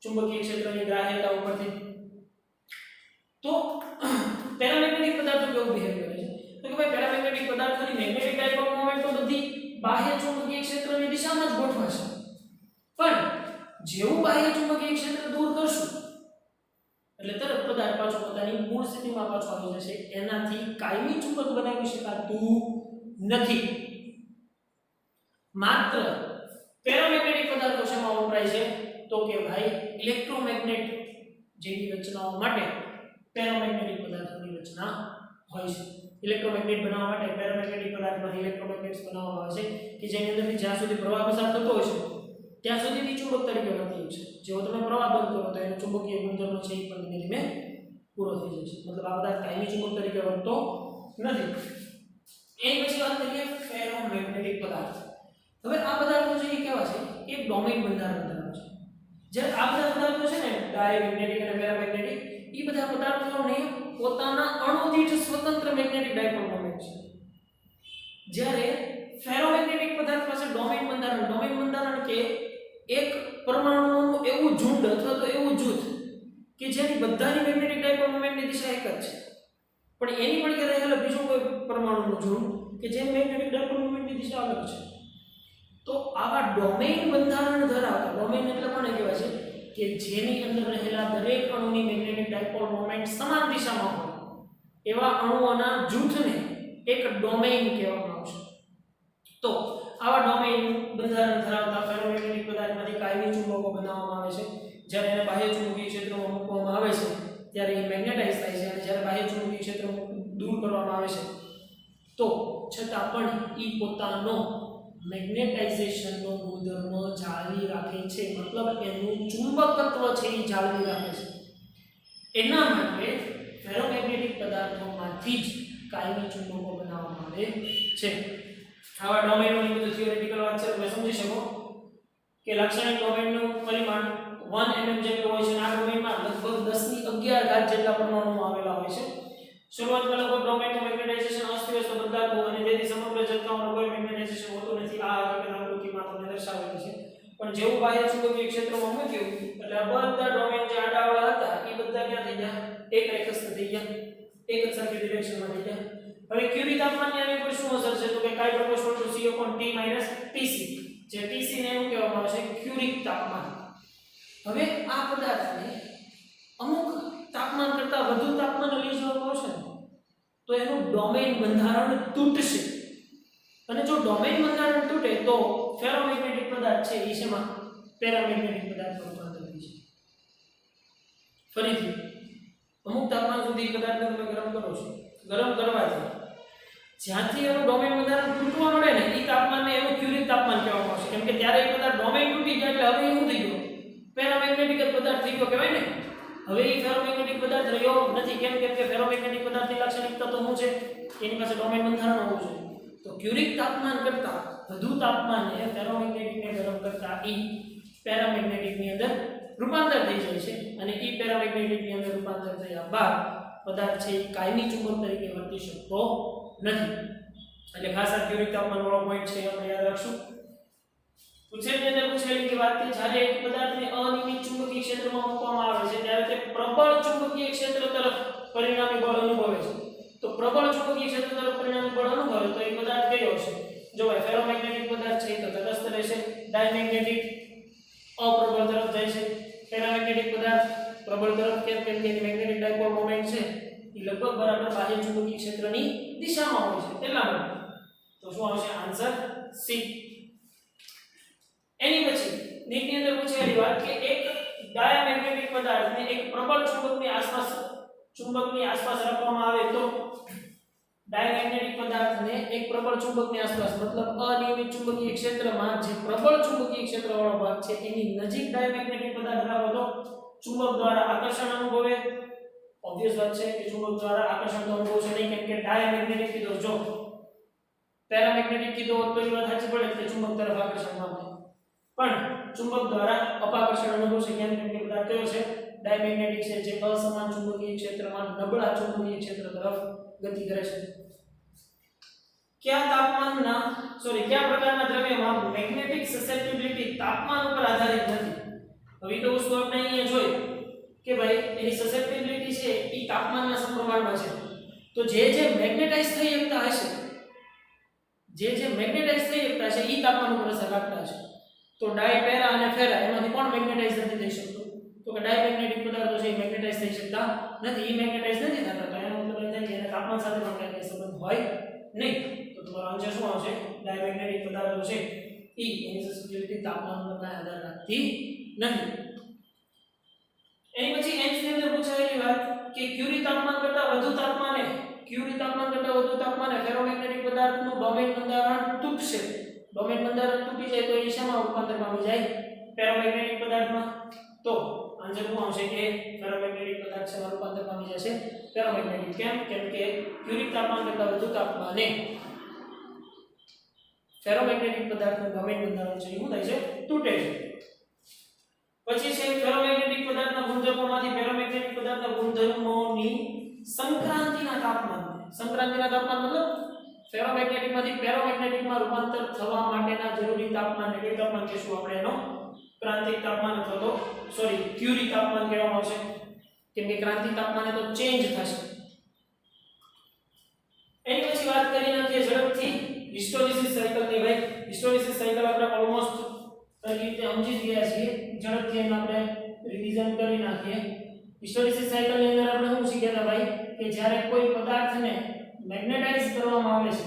ચુંબકીય ક્ષેત્રની ગ્રાહ્યતા ઉપરથી. તો પેરામેગ્નેટિક પદાર્થો કેવું બિહેવ કરે છે? તો કે ભાઈ પેરામેગ્નેટિક પદાર્થોની મેગ્નેટિક ડાયપોલ મોમેન્ટ તો બધી બાહ્ય ચુંબકીય ક્ષેત્રની દિશામાં જ ગોઠવાશે. પણ જેવું બાહ્ય ચુંબકીય ક્ષેત્ર દૂર કરશું એટલે તરત પદાર્થ પાછો પોતાની મૂળ સ્થિતિમાં પાછો આવી જશે. એનાથી કાયમી ચુંબક બનાવી શકાતું નથી. માત્ર પેરામેગ્નેટિક પદાર્થો શેમાં વપરાય છે? તો કે ભાઈ ઇલેક્ટ્રોમેગ્નેટ જેવી રચનાઓ માટે પેરામેગ્નેટિક પદાર્થોની રચના હોય છે. ઇલેક્ટ્રોમેગ્નેટ બનાવવા માટે પેરામેગ્નેટિક પદાર્થમાંથી ઇલેક્ટ્રોમેગ્નેટ્સ બનાવવામાં આવે છે કે જેની અંદરથી જ્યાં સુધી પ્રવાહ પસાર થતો હોય છે ત્યાં સુધી ચુંબક તરીકે વર્તે છે. જેવો તમે પ્રવાહ બંધ કરો તો એનો ચુંબકીય ગુણધર્મ છે એ પણ ધીમે ધીમે પૂરો થઈ જશે. મતલબ આ પદાર્થ કાયમી ચુંબક તરીકે વર્તતો નથી. એની પછી વાત કરીએ ફેરોમેગ્નેટિક પદાર્થ. હવે આ પદાર્થો છે એ કેવા છે? એક ડોમેઇન બંધારણ ધરાવે છે. જ્યારે આ બધા પદાર્થો છે ને ડાયમેગ્નેટિક અને પેરામેગ્નેટિક, એ બધા પદાર્થોને પોતાના અણુ દીઠ સ્વતંત્ર મેગ્નેટિક ડાયપોલ મોમેન્ટ છે. જ્યારે ફેરોમેગ્નેટિક પદાર્થ પાસે ડોમેઇન બંધારણ કે એક પરમાણુઓનું એવું ઝુંડ અથવા તો એવું જૂથ કે જેની બધાની મેગ્નેટિક ડાયપોલ મોમેન્ટની દિશા એક જ છે, પણ એની પણ કે રહેલા બીજું કોઈ પરમાણુનું ઝુંડ કે જેની મેગ્નેટિક ડાયપોલ મોમેન્ટની દિશા અલગ છે. તો આવા ડોમેઇન બંધારણ ધરાવતા, ડોમેઇન એટલે કોને કહેવાય છે? કે જેની અંદર રહેલા દરેક અણુની મેગ્નેટિક ડાયપોલ મોમેન્ટ સમાન દિશામાં હોય એવા અણુઓના જૂથને એક ડોમેઇન કહેવામાં આવશે. તો આવા ડોમેઇન બંધારણ ધરાવતા ફેરોમેગ્નેટિક પદાર્થમાંથી કાયમી ચુંબકો બનાવવામાં આવે છે. જ્યારે એને બાહ્ય ચુંબકીય ક્ષેત્રમાં મૂકવામાં આવે છે ત્યારે એ મેગ્નેટાઇઝ થાય છે, અને જ્યારે બાહ્ય ચુંબકીય ક્ષેત્ર દૂર કરવામાં આવે છે તો છતાં પણ એ પોતાનો મેગ્નેટાઇઝેશનનો ગુણધર્મ જાળવી રાખે છે. મતલબ એનું ચુંબકત્વ છે એ જાળવી રાખે છે. એના માટે ફેરોમેગ્નેટિક પદાર્થોમાંથી જ કાયમી ચુંબકો બનાવવામાં આવે છે. આવા ડોમેનની બધું થિયોરેટિકલ વાત છે, તમે સમજી શકો કે લાક્ષણિક ડોમેનનું પરિમાણ 1 mm જેટલું હોય છે અને આ ડોમેનમાં લગભગ 10^11 જેટલા પરમાણુઓ આવેલા હોય છે. શરૂઆતમાં લગભગ ડોમેનનું મેગ્નેટાઇઝેશન અસ્તવ્યસ્ત બદલાતું અને તેથી સમગ્ર જથ્થાઓનું કોઈ મેગ્નેટાઇઝેશન હોતું નથી. આ હકીકત આકૃતિમાં તમને દર્શાવેલી છે. પણ જેવું બાહ્ય ચુંબકીય ક્ષેત્રમાં મૂક્યું એટલે આ બધા ડોમેન જે આડાવાળા હતા એ બધા ક્યાં થઈ ગયા? એક રેખસ્થ થઈ ગયા, એક જ સરખી ડિરેક્શનમાં થઈ ગયા. હવે ક્યુબિક તાપમાનની આની પર શું અસર છે? તો કે કાઈ પ્રપોર્શનલ ટુ C/T - Tc, જે Tc ને એવું કહેવામાં આવે છે ક્યુબિક તાપમાન. હવે આ પદાર્થને અમુક તાપમાન કરતાં વધુ તાપમાન લઈ જવામાં આવશે તો એનું ડોમેઇન બંધારણ તૂટશે, અને જો ડોમેઇન બંધારણ તૂટે તો ફેરોમેગ્નેટિક પદાર્થ છે એ શેમાં? પેરામેગ્નેટિક પદાર્થમાં રૂપાંતર થઈ છે. ફરીથી અમુક તાપમાન સુધી પદાર્થને તમે ગરમ કરો છો, ગરમ કરવાથી જ્યાંથી એનું ડોમેઇન બંધારણ તૂટવા મળે ને એ તાપમાનને એનું ક્યુરિક તાપમાન કહેવામાં આવશે. કેમ કે ત્યારે એ પદાર્થ ડોમેઇન તૂટી જાય એટલે હવે શું થઈ ગયો? પેરામેગ્નેટિક પદાર્થ થઈ ગયો કહેવાય ને. હવે એ ફેરોમેગ્નેટિક પદાર્થ રહ્યો નથી. કેમ કે ફેરોમેગ્નેટિક પદાર્થની લાક્ષણિકતા તો શું છે? એની પાસે ડોમેઇન બંધારણ હોવું જોઈએ. તો ક્યુરિક તાપમાન કરતાં વધુ તાપમાને ફેરોમેગ્નેટિકને ગરમ કરતા એ પેરામેગ્નેટિકની અંદર રૂપાંતર થઈ જાય છે, અને એ પેરામેગ્નેટિકની અંદર રૂપાંતર થયા બાદ પદાર્થ છે કાયમી ચુંબક તરીકે વર્તી શકતો નથી. એટલે ખાસ આ ક્યુરિક તાપમાન વાળો પોઈન્ટ છે આપણે યાદ રાખશું. પૂછેલી અંદર પૂછેલી કે વાત કે જ્યારે એક પદાર્થને અનિયમિત ચુંબકીય ક્ષેત્રમાં મૂકવામાં આવે છે ત્યારે તે પ્રબળ ચુંબકીય ક્ષેત્ર તરફ પરિણામી બળ અનુભવે છે. તો પ્રબળ ચુંબકીય ક્ષેત્ર તરફ પરિણામી બળ અનુભવે તો એ પદાર્થ કયો છે? જો ભાઈ ફેરોમેગ્નેટિક પદાર્થ છે તો તટસ્થ રહેશે, ડાયમેગ્નેટિક અપ્રબળ તરફ જાય છે, પેરામેગ્નેટિક પદાર્થ પ્રબળ તરફ. કેમ કે એની મેગ્નેટિક ડાયપોલ મોમેન્ટ છે એ લગભગ બરાબર બાહ્ય ચુંબકીય ક્ષેત્રની દિશામાં હોય છે એટલા માટે. તો શું આવશે? Answer C. એની પછી નીચેની અંદર પૂછેલી વાત કે એક ડાયામેગ્નેટિક પદાર્થને એક પ્રબળ ચુંબકની આસપાસ રાખવામાં આવે તો ડાયામેગ્નેટિક પદાર્થને એક પ્રબળ ચુંબકની આસપાસ, મતલબ અનિયમિત ચુંબકીય ક્ષેત્રમાં જે પ્રબળ ચુંબકીય ક્ષેત્રવાળો ભાગ છે એની નજીક ડાયામેગ્નેટિક પદાર્થ રાખો તો ચુંબક દ્વારા આકર્ષણ અનુભવે. ઓબ્વિયસ વાત છે કે ચુંબક દ્વારા આકર્ષણ તો અનુભવશે નહીં, કેમ કે ડાયામેગ્નેટિક કીધો, જો પેરામેગ્નેટિક કીધો તો એ વાત સાચી પડે કે ચુંબક તરફ આકર્ષણ પામે, પણ ચુંબક દ્વારા અપાકર્ષણ અનુભવશે. કેમ કે પદાર્થ કયો છે? ડાયમેગ્નેટિક છે, જે અસમાન ચુંબકીય ક્ષેત્રમાં નબળા ચુંબકીય ક્ષેત્ર તરફ ગતિ કરે છે. કયા પ્રકારના દ્રવ્યમાં મેગ્નેટિક સસેપ્ટિબિલિટી તાપમાન ઉપર આધારિત નથી? હવે તો વસ્તુ આપણે અહીંયા જોઈ કે ભાઈ એની સસેપ્ટિબિલિટી છે એ તાપમાનના સમપ્રમાણમાં છે તો જે મેગ્નેટાઇઝ થઈ શકતા હશે જે મેગ્નેટાઇઝ થઈ શકતા છે એ તાપમાન ઉપર અસર રાખતા હશે તો ડાય પેરા અને ફેરા એમાંથી કોણ મેગ્નેટાઇઝ નથી થઈ શકતું તો કે ડાયમેગ્નેટિક પદાર્થો છે એ મેગ્નેટાઇઝ થઈ શકતા નથી એ મેગ્નેટાઇઝ નથી થતા તો એનો મતલબ એ થાય કે એના તાપમાન સાથે પણ કંઈ સંબંધ હોય નહીં તો તમારો આન્સર શું આવશે ડાયમેગ્નેટિક પદાર્થો છે એ એની સસેપ્ટિબિલિટી તાપમાન પર કાંઈ આધાર રાખતી નથી એની પછી એન્સ ની અંદર પૂછાયેલી વાત કે ક્યુરી તાપમાન કરતા વધુ તાપમાને ફેરોમેગ્નેટિક પદાર્થનું ડોમેન બંધારણ તૂટશે ડોમેન બંધારણ તૂટી જાય તો એ શેમાં રૂપાંતર પામી જાય ફેરોમેગ્નેટિક પદાર્થમાં તો આન્સર શું આવશે કે ફેરોમેગ્નેટિક પદાર્થ શેમાં રૂપાંતર પામી જશે ફેરોમેગ્નેટિક કેમ કે ક્યુરિક તાપમાન કરતા વધુ તાપમાને ફેરોમેગ્નેટિક પદાર્થનું ડોમેન બંધારણ છે શું થાય છે તૂટે છે પછી છે ફેરોમેગ્નેટિક પદાર્થના ગુણધર્મોમાંથી ફેરોમેગ્નેટિક પદાર્થના ગુણધર્મોની સંક્રાંતિના તાપમાન મતલબ ફેરોમેગ્નેટિકમાંથી પેરોમેગ્નેટિકમાં રૂપાંતર થવા માટેના જરૂરી તાપમાન એટલે તાપમાન કહેશું આપણે એનો ક્રાંતિક તાપમાન અથવા તો ક્યુરી તાપમાન કહેવામાં આવશે કેમ કે ક્રાંતિક તાપમાને તો ચેન્જ થશે એની પછી વાત કરી નાખીએ ઝડપથી હિસ્ટોલિસિસ સાયકલની ભાઈ હિસ્ટોલિસિસ સાયકલ આપણે ઓલમોસ્ટ રીતે સમજી જ ગયા છીએ ઝડપથી એને આપણે રિવિઝન કરી નાખીએ હિસ્ટોલિસિસ સાયકલની અંદર આપણે શું શીખ્યા હતા ભાઈ કે જ્યારે કોઈ પદાર્થને મેગ્નેટાઇઝ કરવામાં આવે છે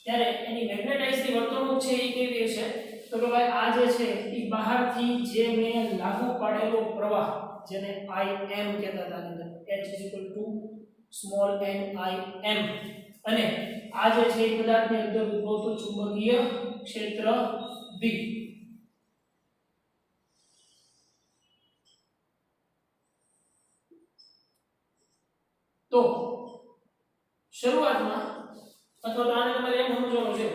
ત્યારે એની મેગ્નેટાઇઝની વર્તણૂક છે એ કેવી હશે તો કે ભાઈ આ જે છે એ બહારથી જે મેં લાગુ પાડેલો પ્રવાહ જેને Im કહેતા હતા અંદર H n Im અને આ જે છે એ પદાર્થની અંદર ઉદ્ભવતું ચુંબકીય ક્ષેત્ર B તો શરૂઆતમાં અથવા તો આને તમારે એમ સમજવાનું છે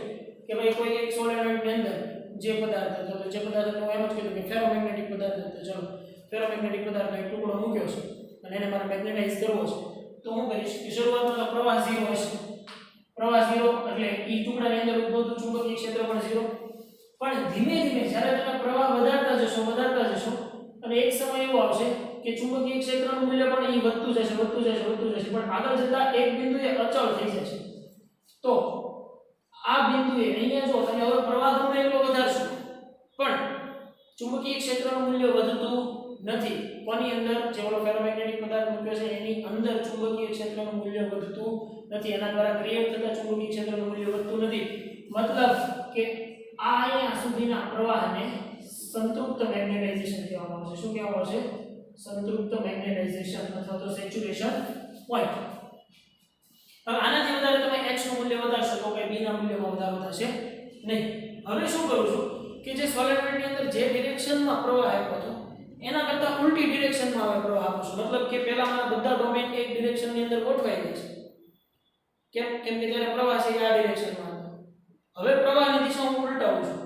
કે ભાઈ કોઈ એક સોલેનોઇડની અંદર જે પદાર્થ હતો જે પદાર્થનો એમ જ કીધું કે ફેરોમેગ્નેટિક પદાર્થ હતો ચલો ફેરોમેગ્નેટિક પદાર્થનો એક ટુકડો મૂક્યો છે અને એને મારે મેગ્નેટાઇઝ કરવો છે તો હું કરીશ કે શરૂઆતમાં તો પ્રવાહ 0 હશે પ્રવાહ 0 એટલે એ ટુકડાની અંદર ઉદ્ભવતું ચુંબકીય ક્ષેત્ર પણ 0 પણ ધીમે ધીમે જ્યારે તમે પ્રવાહ વધારતા જશો અને એક સમય એવો આવશે કે ચુંબકીય ક્ષેત્રનું મૂલ્ય પણ અહીં વધતું જશે પણ આગળ જતા એક બિંદુએ અચળ થઈ જશે તો આ બિંદુએ અહીંયા જો તમે હવે પ્રવાહ ગમે એટલો વધારશો પણ ચુંબકીય ક્ષેત્રનું મૂલ્ય વધતું નથી કોની અંદર જે ઓલો ફેરોમેગ્નેટિક પદાર્થ મૂક્યો છે એની અંદર ચુંબકીય ક્ષેત્રનું મૂલ્ય વધતું નથી એના દ્વારા ક્રિએટ થતા ચુંબકીય ક્ષેત્રનું મૂલ્ય વધતું નથી મતલબ કે આ અહીંયા સુધીના પ્રવાહને સંતૃપ્ત મેગ્નેટાઇઝેશન કહેવામાં આવશે શું કહેવામાં આવશે સંતૃપ્ત મેગ્નેટાઇઝેશન અથવા તો સેચ્યુરેશન પોઈન્ટ હવે આનાથી વધારે તમે h નું મૂલ્ય વધારશો તો કે b ના મૂલ્યમાં વધારો થશે નહીં હવે શું કરું છું કે જે સોલેનોઇડની અંદર જે ડિરેક્શનમાં પ્રવાહ આવ્યો હતો એના કરતા ઉલટી ડિરેક્શનમાં હવે પ્રવાહ આપું છું મતલબ કે પહેલાના બધા ડોમેન એક ડિરેક્શનની અંદર ગોઠવાઈ ગયા છે કેમ કે જ્યારે પ્રવાહ છે આ ડિરેક્શનમાં હતો હવે પ્રવાહની દિશા હું ઉલટાવું છું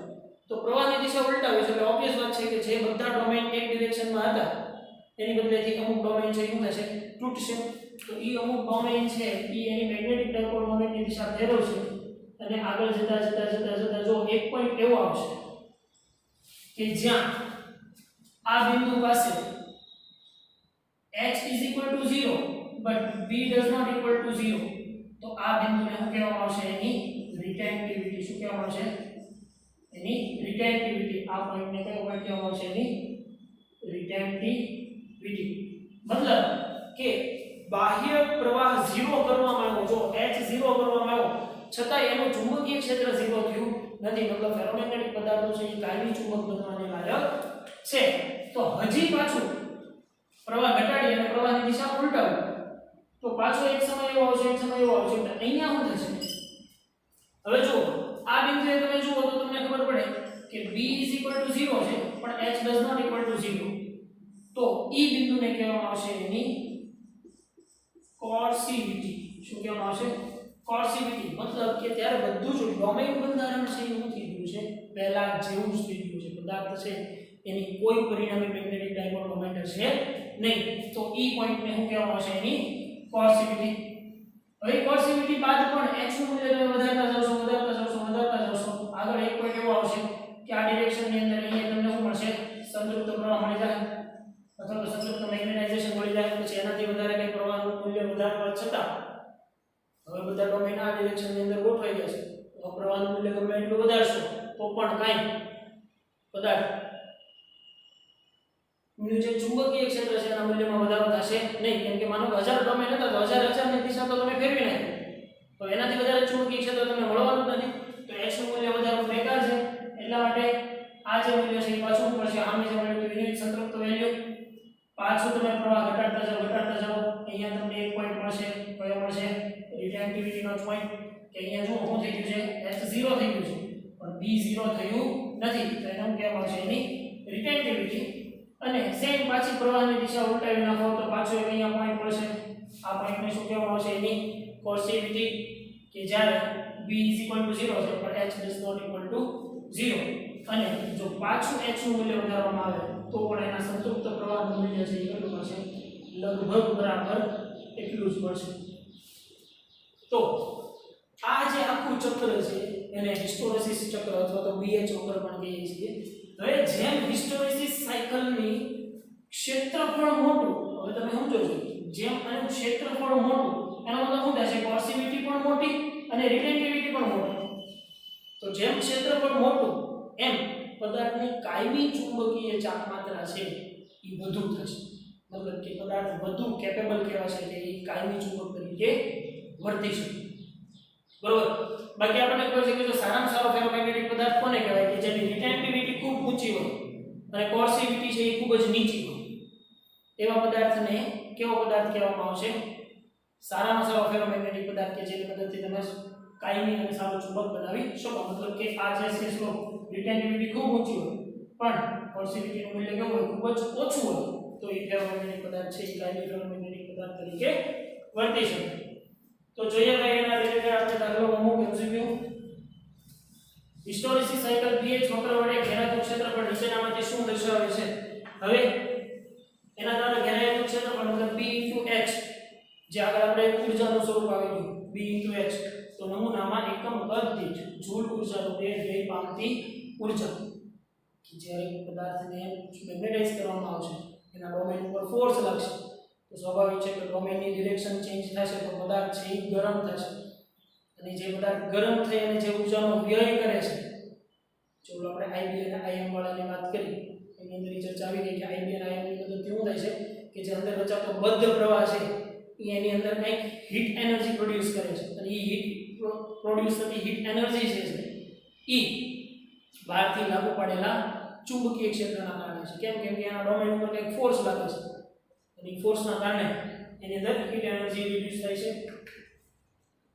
તો પ્રવાહની દિશા ઉલટાવી છે એટલે ઓબ્વિયસ વાત છે કે જે બધા ડોમેન એક ડિરેક્શનમાં હતા એની બદલેથી અમુક ડોમેન છે શું થશે તૂટશે તો એ અમુક ડોમેન છે એ એની મેગ્નેટિક ડાયપોલ મોમેન્ટની દિશા ફેરવશે અને આગળ જતા જો એક પોઈન્ટ એવો આવશે કે જ્યાં આ બિંદુ પાસે h is equal to 0 but b does not equal to 0 તો આ બિંદુને શું કહેવામાં આવશે એની રિટેન્ટિવિટી શું કહેવામાં આવશે એની રિટેન્ટિવિટી આ પોઈન્ટને કયો પોઈન્ટ કહેવામાં આવશે એની રિટેન્ટિવિટી મતલબ કે બાહ્ય પ્રવાહ 0 કરવામાં આવ્યો જો h 0 કરવામાં આવ્યો છતાં એનું ચુંબકીય ક્ષેત્ર 0 થયું નથી મતલબ ફેરોમેગ્નેટિક પદાર્થો છે એ કાયમી ચુંબક બનવાને લાયક છે તો હજી પાછું પ્રવાહ ઘટાડી અને પ્રવાહની દિશા ઉલટાવી તો પાછો એક સમય એવો આવશે એટલે અહીંયા શું થશે હવે જો આ બિંદુએ તમે જુઓ તો તમને ખબર પડે કે b 0 છે પણ h does not equal to 0 તો ઈ બિંદુને કહેવામાં આવશે એની કોર્સિવિટી શું કહેવામાં આવશે કોર્સિવિટી મતલબ કે ત્યારે બધું જ ડોમેન બંધારણ છે એવું થઈ ગયું છે પહેલા જેવું જ થઈ ગયું છે પદાર્થ છે એની કોઈ પરિણામી મેગ્નેટિક ડાયપોલ મોમેન્ટ છે નહીં તો ઈ પોઈન્ટને શું કહેવામાં આવશે એની કોર્સિવિટી હવે કોર્સિવિટી બાદ પણ h નું મૂલ્ય તમે વધારતા જશો આગળ એક પોઈન્ટ એવો આવશે કે આ ડિરેક્શનની અંદર અહીંયા તમને શું મળશે સંતૃપ્ત પ્રવાહ મળી જાય અથવા તો સંતૃપ્ત મેગ્નેટાઇઝેશન મળી જાય પછી એનાથી વધારે કંઈ પ્રવાહનું મૂલ્ય વધારવા છતાં હવે બધા ડોમેન આ ડિરેક્શનની અંદર ગોઠવાઈ ગયા છે તો પ્રવાહનું મૂલ્ય ગમે એટલું વધારશો તો પણ કાંઈ પદાર્થ નું જે ચુંબકીય ક્ષેત્ર છે એના મૂલ્યમાં વધારો થશે નહીં કેમ કે માનો કે 1000 ડોમેન હતા તો 1000 ની દિશા તો તમે ફેરવી નાખી તો એનાથી વધારે ચુંબકીય ક્ષેત્ર તમને મળવાનું જ નથી તો x નું મૂલ્ય વધારવું બેકાર છે એટલા માટે આ જે મૂલ્ય છે એ પાછું પડશે આમે જે મળ્યું તો યુનિટ સંતૃપ્ત વેલ્યુ પાછું તમે પ્રવાહ ઘટાડતા જાઓ અહીંયા તમને એક પોઈન્ટ મળશે કયો મળશે રિટેન્ટિવિટી નો પોઈન્ટ કે અહીંયા જો શું થઈ ગયું છે h 0 થઈ ગયું છે પણ b 0 થયું નથી તો એનું કહેવામાં આવશે એની રિટેન્ટિવિટી અને સેમ પાછી પ્રવાહની દિશા ઉલટાવી નાખો તો પાછો એક અહીંયા પોઈન્ટ મળશે આ પોઈન્ટને શું કહેવામાં આવશે એની કોર્સિવિટી કે જ્યારે b 0 છે પણ h ≠ 0 અને જો પાછું h નું મૂલ્ય વધારવામાં આવે તો પણ એના સંતૃપ્ત પ્રવાહનું મૂલ્ય છે એ કેટલું મળશે લગભગ બરાબર એટલું જ મળશે તો આ જે આખું ચક્ર છે એને હિસ્ટેરેસિસ ચક્ર અથવા તો BH ચક્ર પણ કહીએ છીએ હવે જેમ હિસ્ટેરેસિસ સાયકલની ક્ષેત્રફળ મોટું હવે તમે સમજો છો જેમ આનું ક્ષેત્રફળ મોટું એનો મતલબ શું થશે કોર્સિવિટી પણ મોટી અને રિટેન્ટિવિટી પણ મોટી તો જેમ ક્ષેત્રફળ મોટું એમ પદાર્થની કાયમી ચુંબકીય ચાપમાત્રા છે એ વધુ થશે મતલબ કે પદાર્થ વધુ કેપેબલ કહેવાશે કે એ કાયમી ચુંબક તરીકે વર્તી શકે બરોબર બાકી આપણે કહી શકીએ કે સારામાં સારો ફેરોમેગ્નેટિક પદાર્થ કોને કહેવાય કે જેની રિટેન્ટિવિટી ખૂબ ઊંચી હોય અને કોર્સિવિટી છે એ ખૂબ જ નીચી હોય એવા પદાર્થને કેવો પદાર્થ કહેવામાં આવશે સારામાં સારો ફેરોમેગ્નેટિક પદાર્થ કે જેની મદદથી તમે કાયમી અને સારો ચુંબક બનાવી શકો મતલબ કે આ જે છે સ્લો રિટેન્ટિવિટી ખૂબ ઊંચી હોય પણ કોર્સિવિટીનું મૂલ્ય કેવું હોય ખૂબ જ ઓછું હોય તો એ ફેરોમેગ્નેટિક પદાર્થ છે એ કાયમી ફેરોમેગ્નેટિક પદાર્થ તરીકે વર્તી શકે તો જોઈએ ભાઈ એના રિલેટેડ આપણે દાખલો અમુક MCQ હિસ્ટેરેસિસ સાયકલ BH વક્ર વડે ઘેરાતું ક્ષેત્રફળ નીચેનામાંથી શું દર્શાવે છે હવે એના દ્વારા ઘેરાયેલું ક્ષેત્રફળ મતલબ B * h જે આગળ આપણે ઊર્જાનું સ્વરૂપ આવી ગયું B * h તો નમૂનામાં એકમ કદ દીઠ જૂલ ઊર્જાનો વ્યય પામતી ઊર્જા કે જ્યારે પદાર્થને મેગ્નેટાઇઝ કરવામાં આવશે એના ડોમેન ઉપર ફોર્સ લાગશે તો સ્વાભાવિક છે કે ડોમેનની ડિરેક્શન ચેન્જ થશે તો પદાર્થ છે એ ગરમ થશે અને જે પદાર્થ ગરમ થઈ અને જે ઊર્જાનો વ્યય કરે છે જો આપણે IB અને IM વાળાની વાત કરી એની અંદર ચર્ચા આવી ગઈ કે IB અને IM ની મદદથી શું થાય છે કે જે અંદર રચાતો બદ્ધ પ્રવાહ છે એની અંદર કંઈક હીટ એનર્જી પ્રોડ્યુસ કરે છે અને એ હીટ પ્રોડ્યુસ થતી હીટ એનર્જી છે એ બહારથી લાગુ પાડેલા ચુંબકીય ક્ષેત્રના કારણે છે કેમ કે એના ડોમેન ઉપર કંઈક ફોર્સ લાગે છે અને ફોર્સના કારણે એની અંદર હીટ એનર્જી રિડ્યુસ થાય છે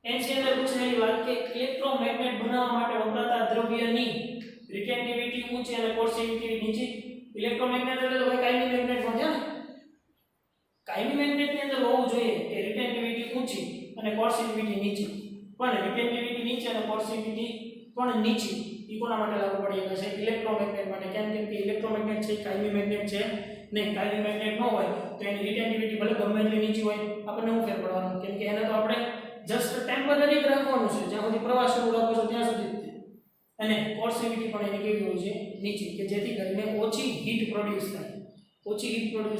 એની અંદર પૂછેલી વાત કે ઇલેક્ટ્રોમેગ્નેટ બનાવવા માટે વપરાતા દ્રવ્યની રિટેન્ટિવિટી ઊંચી અને કોર્સિવિટી નીચી ઇલેક્ટ્રોમેગ્નેટ એટલે તો ભાઈ કાયમી મેગ્નેટ પણ છે ને કાયમી મેગ્નેટની અંદર હોવું જોઈએ કે રિટેન્ટિવિટી ઊંચી અને કોર્સિવિટી નીચી પણ રિટેન્ટિવિટી નીચી અને કોર્સિવિટી પણ નીચી એ કોના માટે લાગુ પડી શકે છે ઇલેક્ટ્રોમેગ્નેટ માટે કેમ કે ઇલેક્ટ્રોમેગ્નેટ છે કાયમી મેગ્નેટ છે નહીં કાયમી મેગ્નેટ ન હોય તો એની રિટેન્ટિવિટી ભલે ગમે એટલી નીચી હોય આપણને શું ફેર પડવાનું કેમ કે એને તો આપણે જસ્ટ ટેમ્પરરી જ રાખવાનું છે જ્યાં સુધી પ્રવાહ શરૂ રાખો છો ત્યાં સુધી અને કોર્સિવિટી પણ એની કેવી હોય છે નીચી કે જેથી કરીને ઓછી હીટ પ્રોડ્યુસ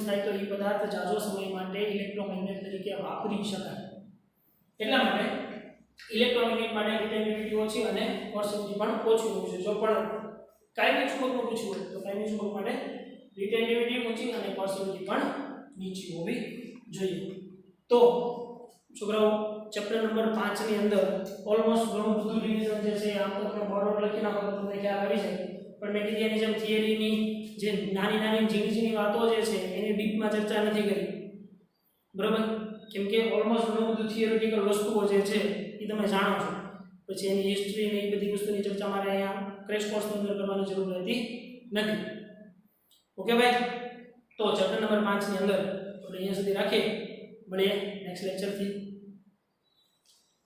થાય તો એ પદાર્થ જાજો સમય માટે ઇલેક્ટ્રોમેગ્નેટ તરીકે વાપરી શકાય એટલા માટે ઇલેક્ટ્રોમેગ્નેટ માટે રિટેન્ટિવિટી ઓછી અને કોર્સિવિટી પણ ઓછી હોય છે જો પણ કાયમી ચુંબકનું પૂછવું હોય તો કાયમી ચુંબક માટે રિટેન્ટિવિટી ઊંચી અને કોર્સિવિટી પણ નીચી હોવી જોઈએ તો છોકરાઓ ચેપ્ટર નંબર 5 ની અંદર ઓલમોસ્ટ ઘણું બધું રિવિઝન જે છે આમ તો તમે બોર્ડ લખી નાખો તો તમને ખ્યાલ આવી જાય પણ મેં કીધી એની જેમ થિયરીની જે નાની ઝીણી વાતો જે છે એની ડીપમાં ચર્ચા નથી કરી બરાબર કેમ કે ઓલમોસ્ટ ઘણું બધું થિયરિટિકલ વસ્તુઓ જે છે એ તમે જાણો છો પછી એની હિસ્ટ્રી ને એ બધી વસ્તુની ચર્ચા મારે અહીંયા ક્રેશ કોર્સની અંદર કરવાની જરૂર રહેતી નથી ઓકે ભાઈ તો ચેપ્ટર નંબર 5 ની અંદર આપણે અહીંયા સુધી રાખીએ મળીએ નેક્સ્ટ લેક્ચરથી